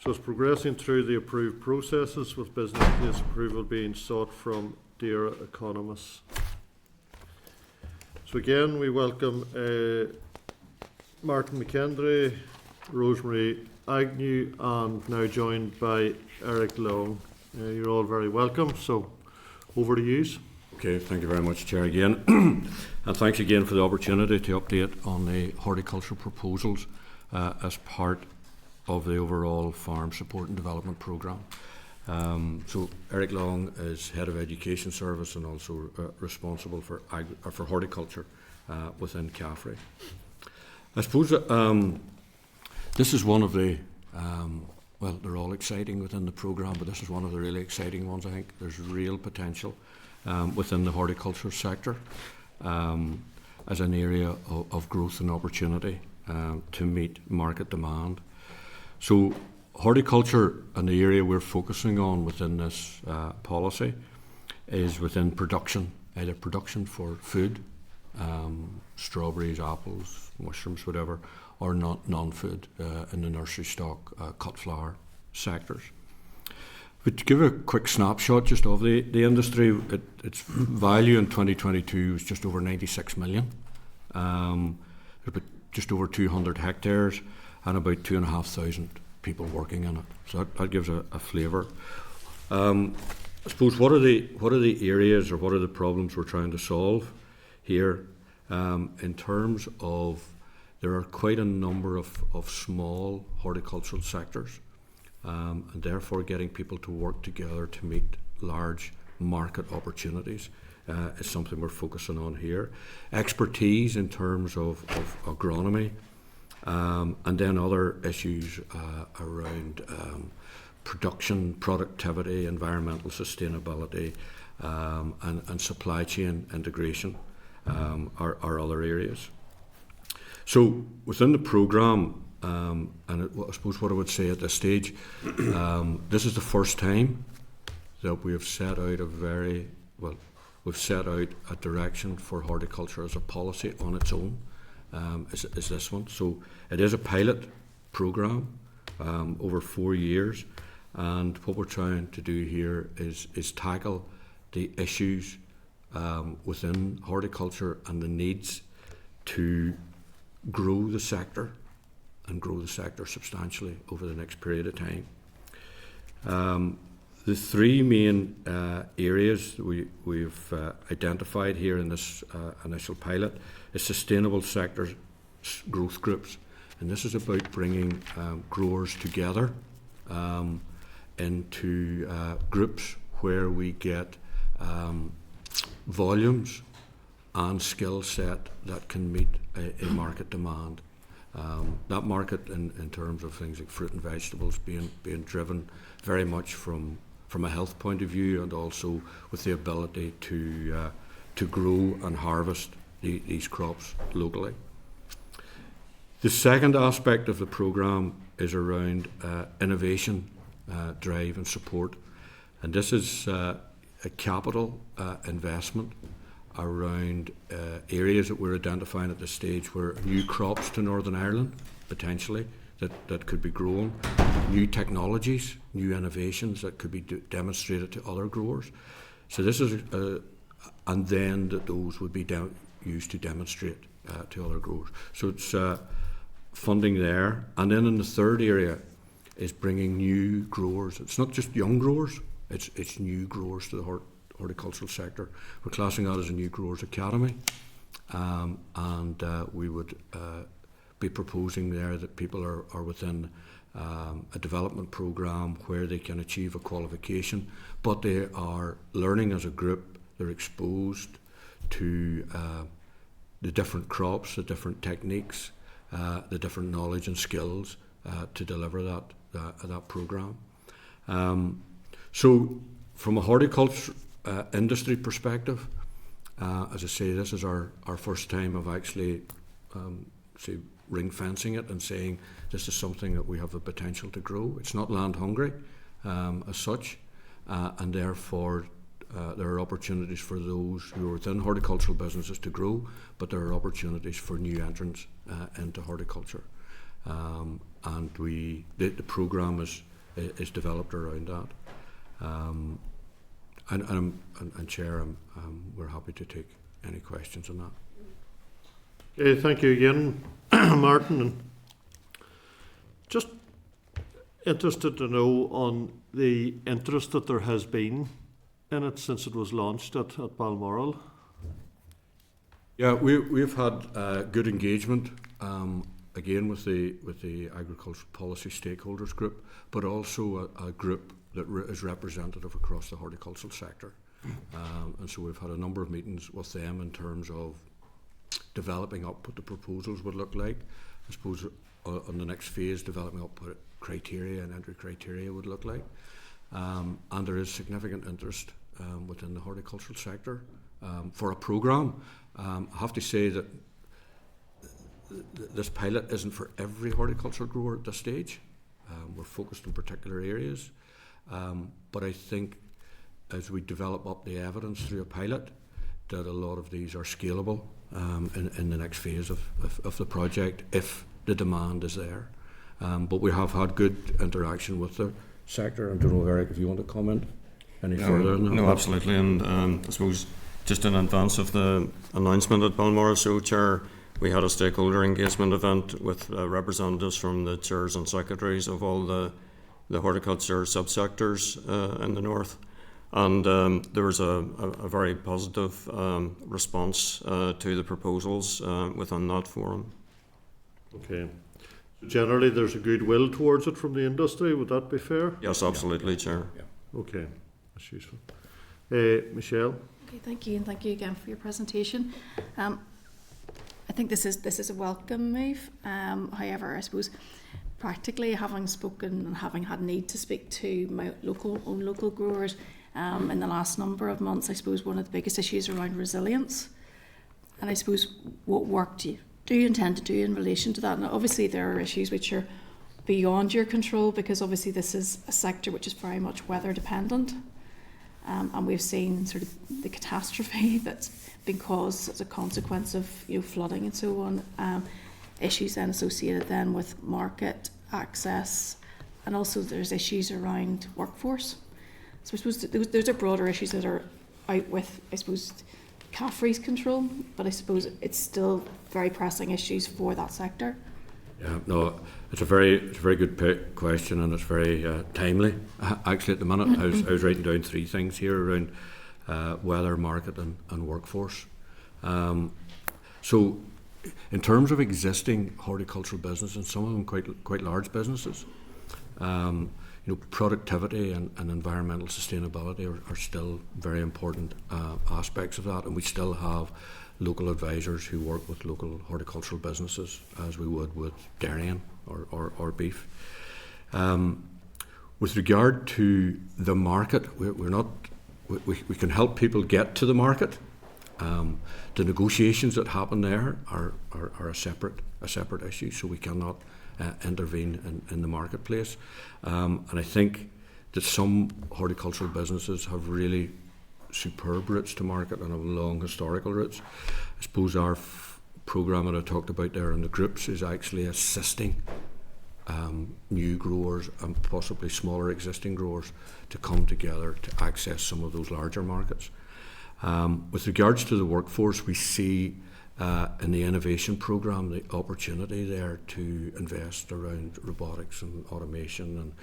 So it's progressing through the approved processes, with business case approval being sought from DAERA economists. So again, we welcome Martin McKendry, Rosemary Agnew, and now joined by Eric Long. You're all very welcome, so over to you. Okay, thank you very much, Chair, again. And thanks again for the opportunity to update on the horticulture proposals as part of the overall Farm Support and Development Programme. So Eric Long is Head of Education Service and also responsible for horticulture within Caffrey. I suppose this is one of the, well, they're all exciting within the programme, but this is one of the really exciting ones. I think there's real potential within the horticulture sector as an area of growth and opportunity to meet market demand. So horticulture, and the area we're focusing on within this policy, is within production, either production for food, strawberries, apples, mushrooms, whatever, or non-food in the nursery stock, cut flower sectors. But to give a quick snapshot just of the industry, its value in 2022 was just over 96 million. About just over 200 hectares and about 2,500 people working in it. So that gives a flavour. I suppose what are the areas or what are the problems we're trying to solve here in terms of there are quite a number of small horticultural sectors and therefore getting people to work together to meet large market opportunities is something we're focusing on here. Expertise in terms of agronomy and then other issues around production, productivity, environmental sustainability and supply chain integration are other areas. So within the programme, I suppose what I would say at this stage, this is the first time that we have set out we've set out a direction for horticulture as a policy on its own, is this one. So it is a pilot programme over 4 years, and what we're trying to do here is tackle the issues within horticulture and the needs to grow the sector and grow the sector substantially over the next period of time. The three main areas we've identified here in this initial pilot is sustainable sector growth groups, and this is about bringing growers together into groups where we get volumes and skill set that can meet a market demand. That market in terms of things like fruit and vegetables being driven very much from a health point of view, and also with the ability to grow and harvest these crops locally. The second aspect of the programme is around innovation, drive and support, and this is a capital investment around areas that we're identifying at this stage where new crops to Northern Ireland, potentially, that could be grown, new technologies, new innovations that could be demonstrated to other growers. So this is, and then that those would be used to demonstrate to other growers. So it's funding there. And then in the third area is bringing new growers. It's not just young growers, it's new growers to the horticultural sector. We're classing that as a New Growers Academy, and we would be proposing there that people are within a development programme where they can achieve a qualification, but they are learning as a group, they're exposed to the different crops, the different techniques, the different knowledge and skills to deliver that programme. So from a horticulture industry perspective, as I say, this is our first time of actually ring fencing it and saying this is something that we have the potential to grow. It's not land hungry as such, and therefore there are opportunities for those who are within horticultural businesses to grow, but there are opportunities for new entrants into horticulture, and the programme is developed around that. And Chair, we're happy to take any questions on that. Okay, thank you again, Martin. And just interested to know on the interest that there has been in it since it was launched at Balmoral. Yeah, we've had good engagement again with the agricultural policy stakeholders group, but also a group that is representative across the horticultural sector, and so we've had a number of meetings with them in terms of developing up what the proposals would look like. I suppose on the next phase, developing up what criteria and entry criteria would look like, and there is significant interest within the horticultural sector for a programme. I have to say that this pilot isn't for every horticultural grower at this stage. We're focused on particular areas, but I think as we develop up the evidence through a pilot, that a lot of these are scalable in the next phase of the project if the demand is there. But we have had good interaction with the sector. I don't know, Eric, if you want to comment any further on that. No, absolutely. And I suppose just in advance of the announcement at Balmoral, so Chair, we had a stakeholder engagement event with representatives from the chairs and secretaries of all the horticulture subsectors in the north. And there was a very positive response to the proposals within that forum. Okay. So generally, there's a goodwill towards it from the industry. Would that be fair? Yes, absolutely, Chair. Okay, that's useful. Michelle? Okay, thank you, and thank you again for your presentation. I think this is a welcome move. However, I suppose practically, having spoken and having had need to speak to my local growers in the last number of months, I suppose one of the biggest issues around resilience. And I suppose what work do you intend to do in relation to that? And obviously there are issues which are beyond your control, because obviously this is a sector which is very much weather dependent. And we've seen sort of the catastrophe that's been caused as a consequence of flooding and so on. Issues then associated then with market access, and also there's issues around workforce. So I suppose those are broader issues that are out with, I suppose, CAFRE's control, but I suppose it's still very pressing issues for that sector. Yeah, no, it's a very good question, and it's very timely. Actually, at the minute, I was writing down 3 things here around weather, market, and workforce. So, in terms of existing horticultural businesses, some of them quite large businesses, productivity and environmental sustainability are still very important aspects of that, and we still have local advisors who work with local horticultural businesses as we would with dairying or beef. With regard to the market, we can help people get to the market. The negotiations that happen there are a separate issue, so we cannot intervene in the marketplace. And I think that some horticultural businesses have really superb routes to market and have long historical routes. I suppose our programme that I talked about there in the groups is actually assisting new growers and possibly smaller existing growers to come together to access some of those larger markets. With regards to the workforce, we see in the innovation programme the opportunity there to invest around robotics and automation,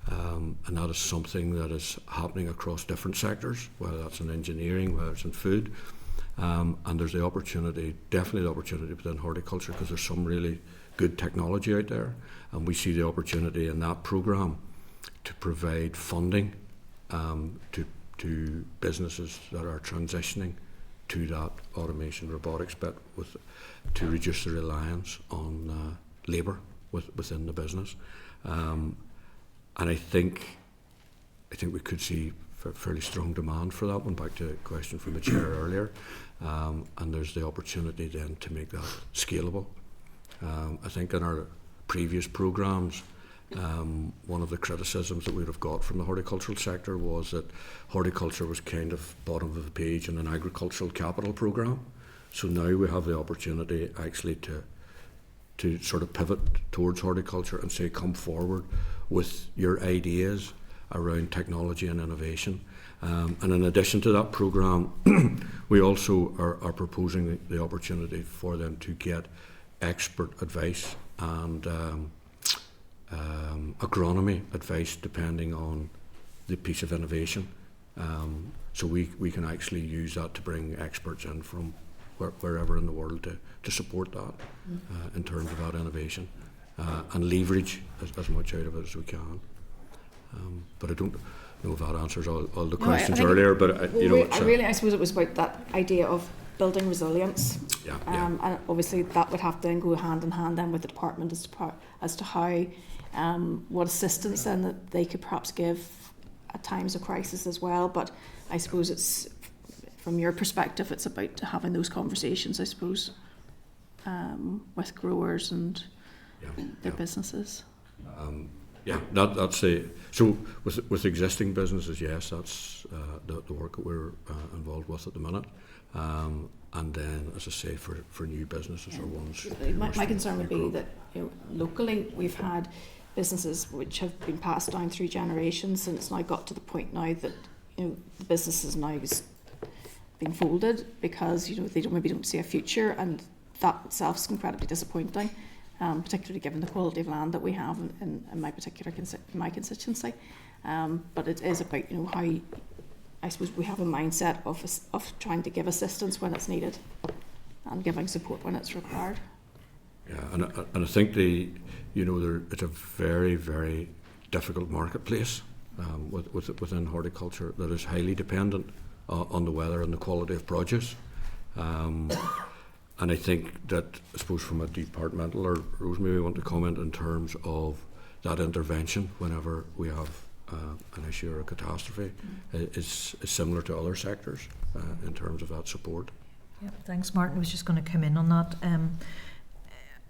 and that is something that is happening across different sectors, whether that's in engineering, whether it's in food, and there's definitely the opportunity within horticulture, because there's some really good technology out there, and we see the opportunity in that programme to provide funding to businesses that are transitioning to that automation robotics bit, to reduce the reliance on labour within the business. And I think we could see fairly strong demand for that one, back to a question from the chair earlier. And there's the opportunity then to make that scalable. I think in our previous programmes, one of the criticisms that we would have got from the horticultural sector was that horticulture was kind of bottom of the page in an agricultural capital programme. So now we have the opportunity actually to sort of pivot towards horticulture and say, come forward with your ideas around technology and innovation. And in addition to that programme, we also are proposing the opportunity for them to get expert advice and agronomy advice depending on the piece of innovation. So we can actually use that to bring experts in from wherever in the world to support that in terms of that innovation and leverage as much out of it as we can. But I don't know if that answers all the questions earlier. But I suppose it was about that idea of building resilience. Yeah. And obviously that would have to then go hand in hand then with the department as to how what assistance then that they could perhaps give at times of crisis as well. But I suppose it's, from your perspective, it's about having those conversations, I suppose, with growers and their businesses. That's a so with existing businesses. Yes, that's the work that we're involved with at the minute. and then, as I say, for new businesses or ones. My concern would be that locally we've had businesses which have been passed down through generations, and it's now got to the point now that the business is now being folded because they maybe don't see a future, and that itself is incredibly disappointing, particularly given the quality of land that we have in my particular my constituency. But it is about how I suppose we have a mindset of trying to give assistance when it's needed and giving support when it's required. Yeah, and I think it's a very, very difficult marketplace within horticulture that is highly dependent on the weather and the quality of produce. And I think that, I suppose from a departmental, or Rose maybe want to comment in terms of that intervention whenever we have an issue or a catastrophe is similar to other sectors in terms of that support. Yeah, thanks, Martin. I was just going to come in on that.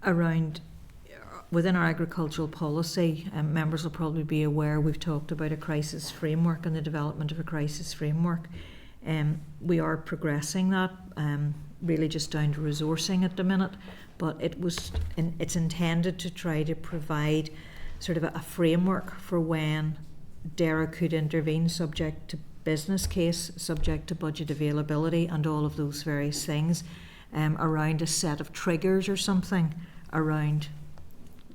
Around within our agricultural policy, members will probably be aware we've talked about a crisis framework and the development of a crisis framework. We are progressing that, really just down to resourcing at the minute, but it's intended to try to provide sort of a framework for when DERA could intervene, subject to business case, subject to budget availability and all of those various things, around a set of triggers or something around,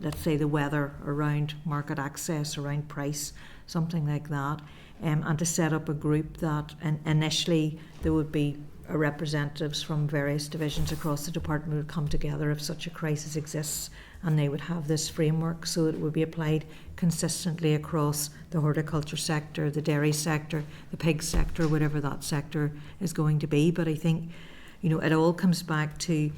let's say, the weather, around market access, around price, something like that, and to set up a group that initially there would be representatives from various divisions across the department would come together if such a crisis exists, and they would have this framework so that it would be applied consistently across the horticulture sector, the dairy sector, the pig sector, whatever that sector is going to be. But I think it all comes back to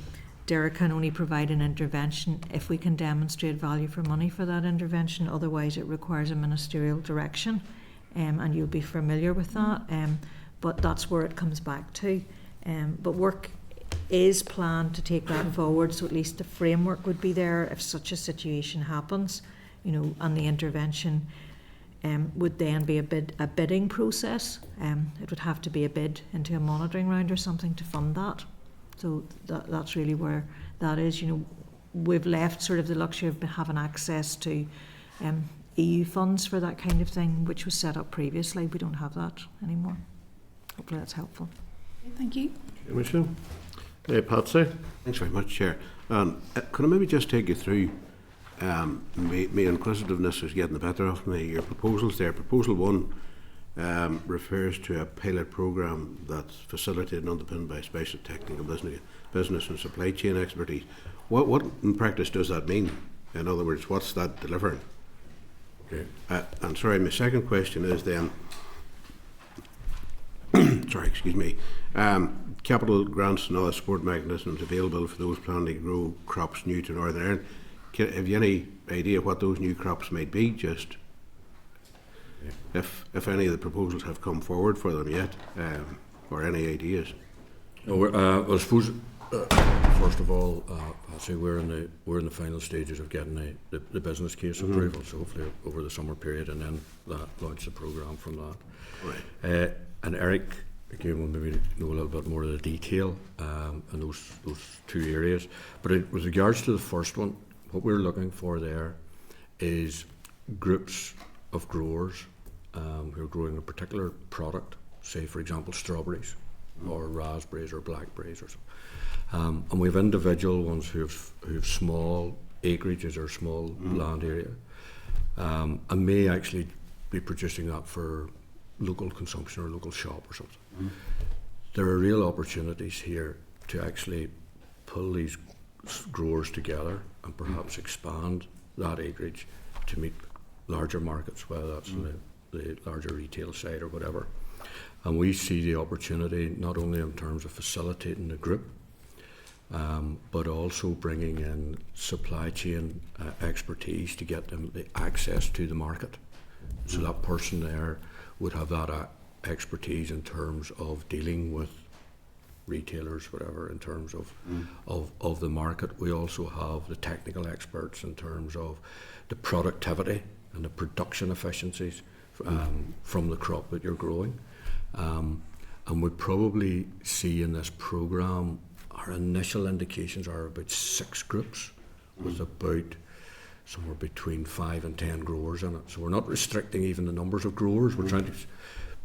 DERA can only provide an intervention if we can demonstrate value for money for that intervention. Otherwise it requires a ministerial direction, and you'll be familiar with that, but that's where it comes back to. But work is planned to take that forward, so at least the framework would be there if such a situation happens, and the intervention would then be a bidding process. It would have to be a bid into a monitoring round or something to fund that. So that's really where that is. We've left sort of the luxury of having access to EU funds for that kind of thing, which was set up previously. We don't have that anymore. Hopefully that's helpful. Thank you. Commissioner. Patsy. Thanks very much, Chair. Can I maybe just take you through, my inquisitiveness is getting the better of me, your proposals there. Proposal 1 refers to a pilot programme that's facilitated and underpinned by special technical business and supply chain expertise. What in practice does that mean? In other words, what's that delivering? Okay. And sorry, my second question is then, capital grants and other support mechanisms available for those planning to grow crops new to Northern Ireland. Have you any idea what those new crops might be? Just if any of the proposals have come forward for them yet, or any ideas? Well, I suppose first of all, I'll say we're in the final stages of getting the business case approval. So hopefully over the summer period, and then launch the programme from that. Right. And Eric, again, will maybe know a little bit more of the detail in those two areas. But with regards to the first one, what we're looking for there is groups of growers who are growing a particular product, say for example strawberries or raspberries or blackberries or something. And we have individual ones who have small acreages or small land area, and may actually be producing that for local consumption or local shop or something. There are real opportunities here to actually pull these growers together and perhaps expand that acreage to meet larger markets, whether that's in the larger retail side or whatever. And we see the opportunity not only in terms of facilitating the group, but also bringing in supply chain expertise to get them the access to the market. So that person there would have that expertise in terms of dealing with retailers, whatever, in terms of the market. We also have the technical experts in terms of the productivity and the production efficiencies from the crop that you're growing. And And we probably see in this programme, our initial indications are about 6 groups with about somewhere between 5 and 10 growers in it. So we're not restricting even the numbers of growers. We're trying to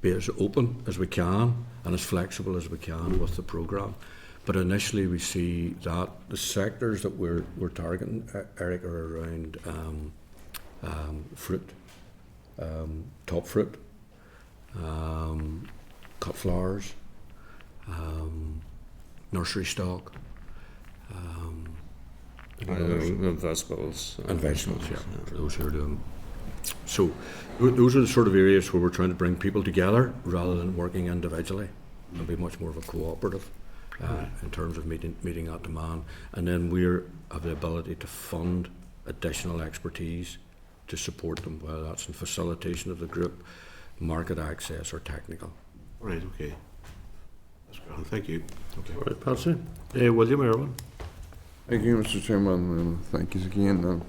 be as open as we can and as flexible as we can with the programme. But initially we see that the sectors that we're targeting, Eric, are around fruit, top fruit, cut flowers, nursery stock, vegetables. And vegetables, yeah, for those who are doing. So those are the sort of areas where we're trying to bring people together rather than working individually and be much more of a cooperative in terms of meeting that demand. And then we have the ability to fund additional expertise to support them, whether that's in facilitation of the group, market access or technical. Right, okay. That's grand, thank you. Okay. All right, Patsy. William Irwin. Thank you, Mr. Chairman, and thank you again.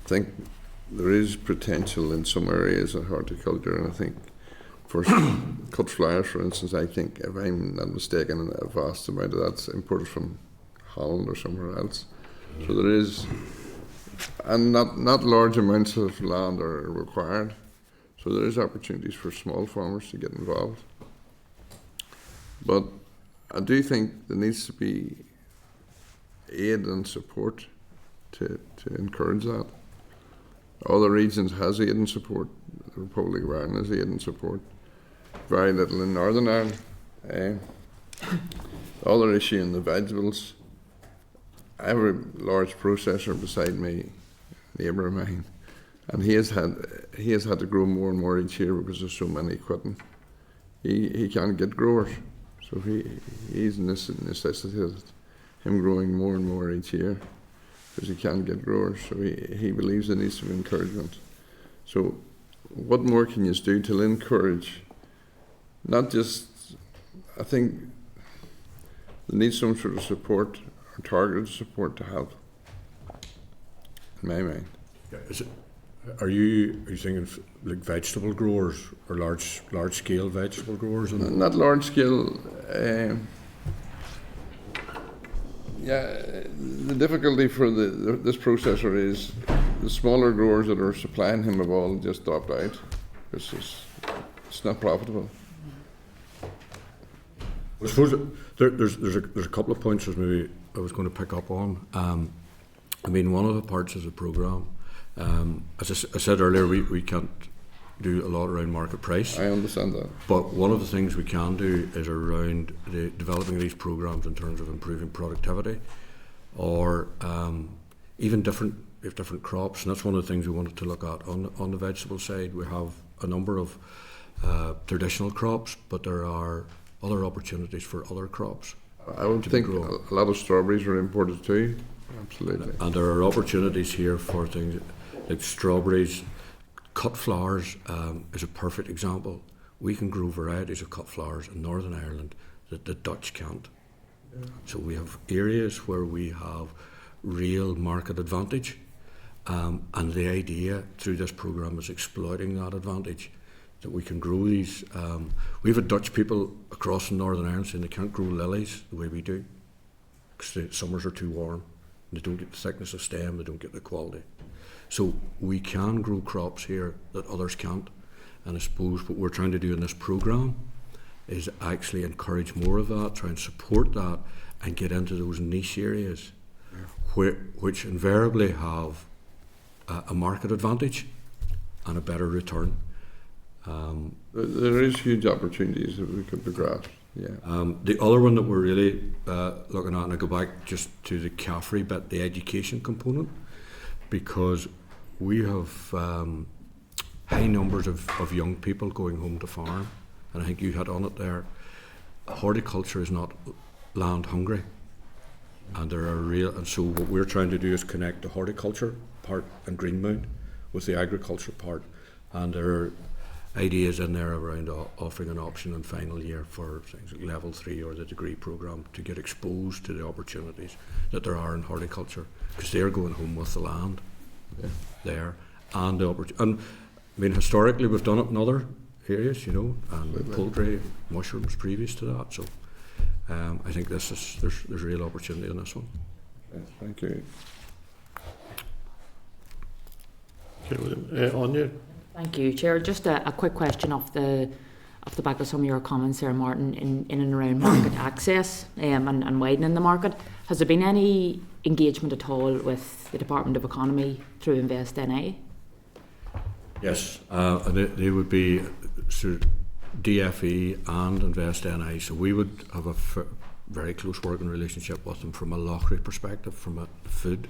I think there is potential in some areas of horticulture, and I think for cut flowers, for instance, I think, if I'm not mistaken, a vast amount of that's imported from Holland or somewhere else. So there is, and not large amounts of land are required. So there is opportunities for small farmers to get involved. But I do think there needs to be aid and support to encourage that. Other regions has aid and support. The Republic of Ireland has aid and support. Very little in Northern Ireland. The other issue in the vegetables, I have a large processor beside me, neighbour of mine, and he has had to grow more and more each year because there's so many quitting. He can't get growers, so he's necessitated him growing more and more each year because he can't get growers. So he believes there needs some encouragement. So what more can you do to encourage? Not just, I think there needs some sort of support or targeted support to help, in my mind. Are you thinking like vegetable growers or large scale vegetable growers? Not large scale. The difficulty for this processor is the smaller growers that are supplying him have all just dropped out because it's not profitable. I suppose there's a couple of points that maybe I was going to pick up on. I mean, one of the parts of the programme, as I said earlier, we can't do a lot around market price. I understand that. But one of the things we can do is around developing these programmes in terms of improving productivity, or even different crops. And that's one of the things we wanted to look at on the vegetable side. We have a number of traditional crops, but there are other opportunities for other crops. I would think a lot of strawberries are imported too. Absolutely. And there are opportunities here for things like strawberries. Cut flowers is a perfect example. We can grow varieties of cut flowers in Northern Ireland that the Dutch can't. Yeah. So we have areas where we have real market advantage, and the idea through this programme is exploiting that advantage, that we can grow these. We have Dutch people across in Northern Ireland saying they can't grow lilies the way we do because the summers are too warm. They don't get the thickness of stem, they don't get the quality. So we can grow crops here that others can't. And I suppose what we're trying to do in this programme is actually encourage more of that, try and support that and get into those niche areas which invariably have a market advantage and a better return. There is huge opportunities that we could be grasped. Yeah. The other one that we're really looking at, and I go back just to the CAFRE bit, the education component, because we have high numbers of young people going home to farm, and I think you had on it there. Horticulture is not land hungry, and there are and so what we're trying to do is connect the horticulture part and Greenmount with the agriculture part, and there are ideas in there around offering an option in final year for things like level 3 or the degree programme to get exposed to the opportunities that there are in horticulture, because they're going home with the land there and the opportunity. And I mean, historically we've done it in other areas, you know, and poultry, mushrooms previous to that. So I think there's real opportunity in this one. Thank you. Okay, Anya? Thank you, Chair. Just a quick question off the back of some of your comments there, Martin, in and around market access and widening the market. Has there been any engagement at all with the Department of Economy through Invest NA? Yes, they would be sort of DFE and Invest NI, so we would have a very close working relationship with them from a lottery perspective, from a food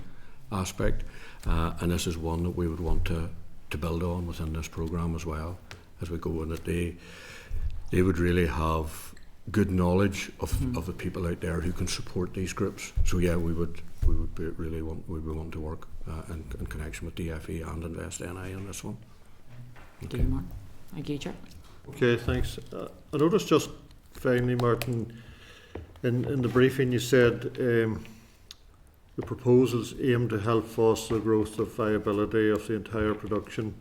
aspect, and this is one that we would want to build on within this programme as well as we go in. That they would really have good knowledge of the people out there who can support these groups. So yeah, we would want to work in connection with DFE and Invest NI on this one. Okay. Martin. Thank you, Chair. Okay, thanks. I noticed just finally, Martin, in the briefing you said the proposals aim to help foster the growth of viability of the entire production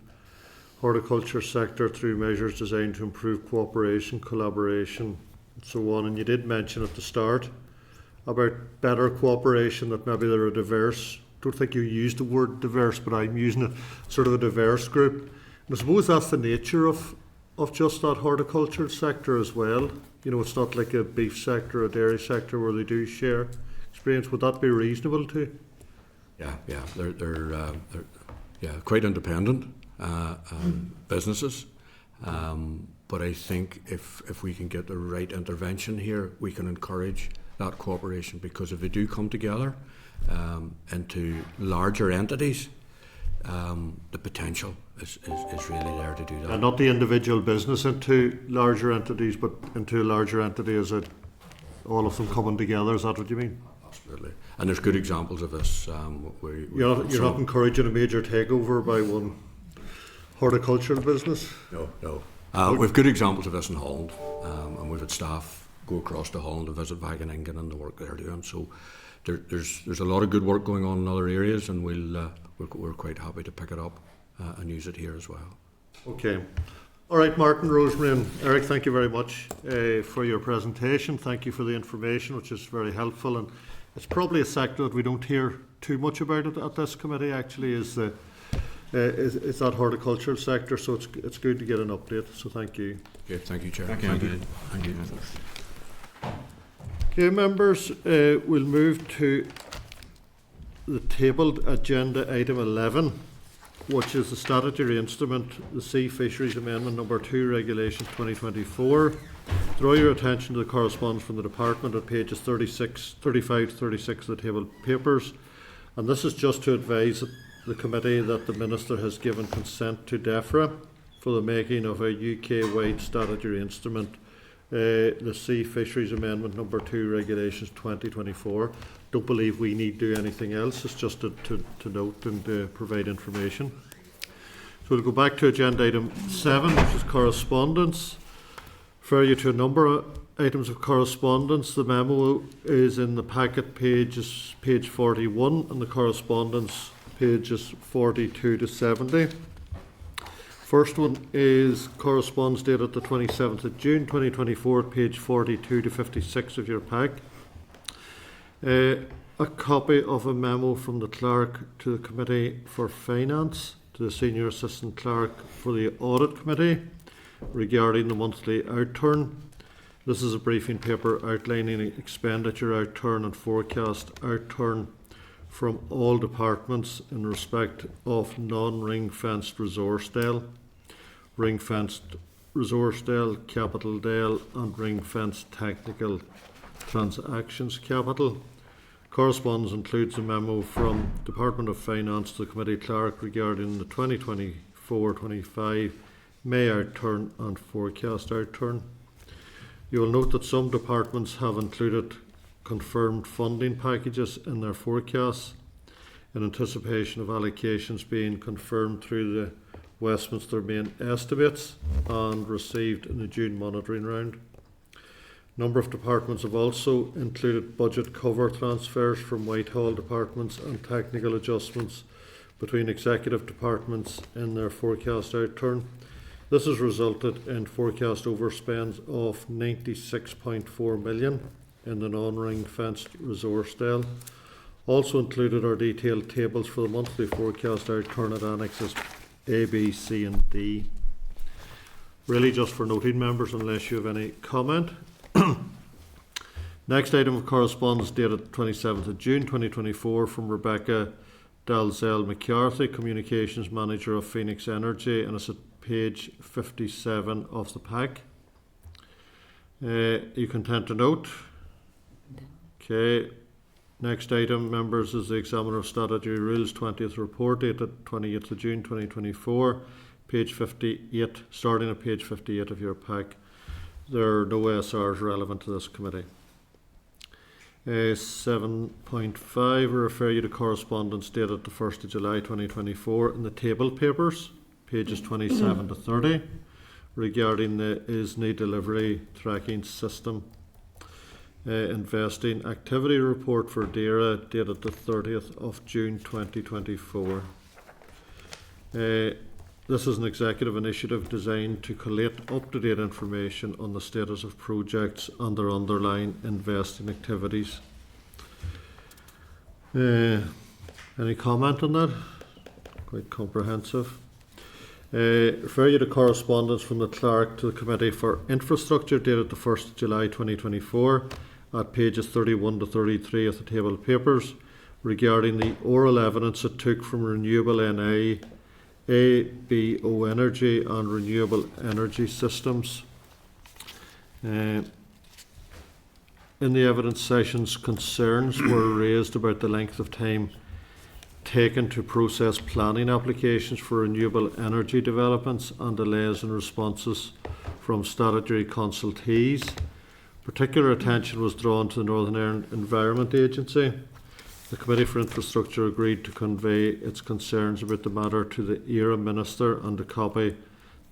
horticulture sector through measures designed to improve cooperation, collaboration, and so on. And you did mention at the start about better cooperation, that maybe they're a diverse, I don't think you used the word diverse, but I'm using it, sort of a diverse group. And I suppose that's the nature of just that horticulture sector as well. You know, it's not like a beef sector, a dairy sector where they do share experience. Would that be reasonable too? Yeah, they're quite independent businesses, but I think if we can get the right intervention here, we can encourage that cooperation, because if they do come together into larger entities, the potential is really there to do that. And not the individual business into larger entities, but into a larger entity as all of them coming together. Is that what you mean? Absolutely. And there's good examples of this. You're not encouraging a major takeover by one horticultural business? No. We've good examples of this in Holland, and we've had staff go across to Holland to visit Wageningen and the work they're doing. So there's a lot of good work going on in other areas, and we're quite happy to pick it up and use it here as well. Okay. All right, Martin, Rosemary and Eric, thank you very much for your presentation. Thank you for the information, which is very helpful. And it's probably a sector that we don't hear too much about it at this committee, actually, is that horticultural sector. So it's good to get an update. So thank you. Okay, thank you, Chair. Thank you. Thank you. Okay, members, we'll move to the tabled agenda item 11, which is the statutory instrument, the Sea Fisheries Amendment Number 2 Regulations 2024. Draw your attention to the correspondence from the Department at pages 35 to 36 of the tabled papers. And this is just to advise the committee that the Minister has given consent to DEFRA for the making of a UK-wide statutory instrument, the Sea Fisheries Amendment Number 2 Regulations 2024. Don't believe we need to do anything else. It's just to note and provide information. So we'll go back to agenda item 7, which is correspondence. Refer you to a number of items of correspondence. The memo is in the packet page 41, and the correspondence pages 42 to 70. First one is correspondence dated the 27th of June 2024, page 42 to 56 of your pack. A copy of a memo from the Clerk to the Committee for Finance, to the Senior Assistant Clerk for the Audit Committee regarding the monthly outturn. This is a briefing paper outlining expenditure outturn and forecast outturn from all departments in respect of non-ring-fenced resource DEL, ring-fenced resource DEL, capital DEL, and ring-fenced technical transactions capital. Correspondence includes a memo from Department of Finance to the Committee Clerk regarding the 2024-25 May outturn and forecast outturn. You will note that some departments have included confirmed funding packages in their forecasts in anticipation of allocations being confirmed through the Westminster main estimates and received in the June monitoring round. A number of departments have also included budget cover transfers from Whitehall departments and technical adjustments between executive departments in their forecast outturn. This has resulted in forecast overspends of 96.4 million in the non-ring fenced resource del. Also included are detailed tables for the monthly forecast alternate annexes A, B, C and D. Really just for noting, members, unless you have any comment. Next item of correspondence dated 27th of June 2024 from Rebecca Dalzell McCarthy, Communications Manager of Phoenix Energy, and it's at page 57 of the pack. Are you content to note? Okay. Next item, members, is the Examiner of Statutory Rules 20th report dated 28th of June 2024, page 58, starting at page 58 of your pack. There are no SRs relevant to this committee. 7.5, I refer you to correspondence dated the 1st of July 2024 in the table papers, pages 27 to 30, regarding the ISNI delivery tracking system. Investing activity report for DERA dated the 30th of June 2024. This is an executive initiative designed to collate up-to-date information on the status of projects and their underlying investing activities. Any comment on that? Quite comprehensive. Refer you to correspondence from the clerk to the Committee for Infrastructure dated the 1st of July 2024 at pages 31 to 33 of the table of papers regarding the oral evidence it took from Renewable NI, ABO Energy and Renewable Energy Systems. In the evidence sessions, concerns were raised about the length of time taken to process planning applications for renewable energy developments and delays in responses from statutory consultees. Particular attention was drawn to the Northern Ireland Environment Agency. The Committee for Infrastructure agreed to convey its concerns about the matter to the ERA Minister and to copy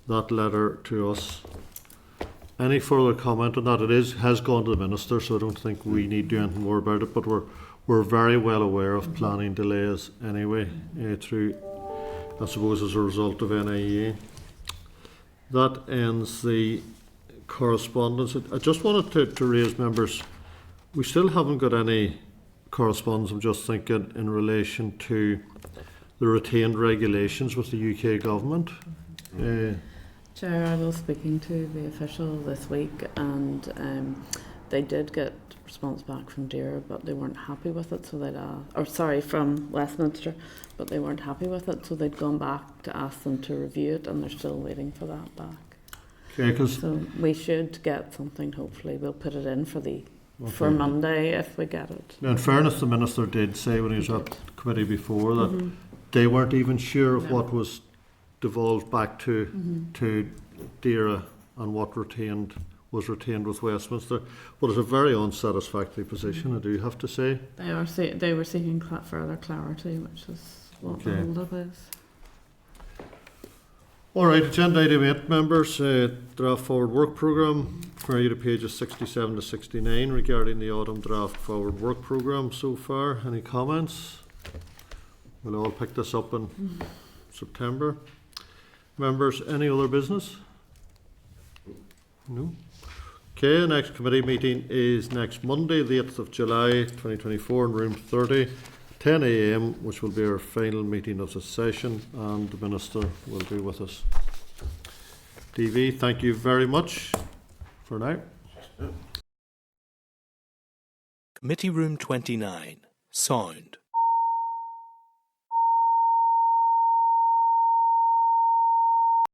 that letter to us. Any further comment on that? It has gone to the Minister, so I don't think we need to do anything more about it, but we're very well aware of planning delays anyway, through, I suppose, as a result of NIA. That ends the correspondence. I just wanted to raise, members, we still haven't got any correspondence, I'm just thinking, in relation to the retained regulations with the UK government. Chair, I was speaking to the official this week and they did get response back from DERA, but they weren't happy with it, so they'd from Westminster, but they weren't happy with it, so they'd gone back to ask them to review it, and they're still waiting for that back. Okay, so we should get something. Hopefully, we'll put it in for Monday if we get it. Now, in fairness, the Minister did say when he was at the committee before that they weren't even sure of what was devolved back to DERA and what was retained with Westminster. But it's a very unsatisfactory position, I do have to say. They were seeking further clarity, which is what the hold up is. All right, agenda item 8, members, draft forward work programme. Refer you to pages 67 to 69 regarding the autumn draft forward work programme so far. Any comments? We'll all pick this up in September. Members, any other business? No? Okay, the next committee meeting is next Monday, the 8th of July 2024 in room 30. 10 a.m, which will be our final meeting of the session, and the Minister will be with us. DV, thank you very much for now. Committee Room 29, Sound.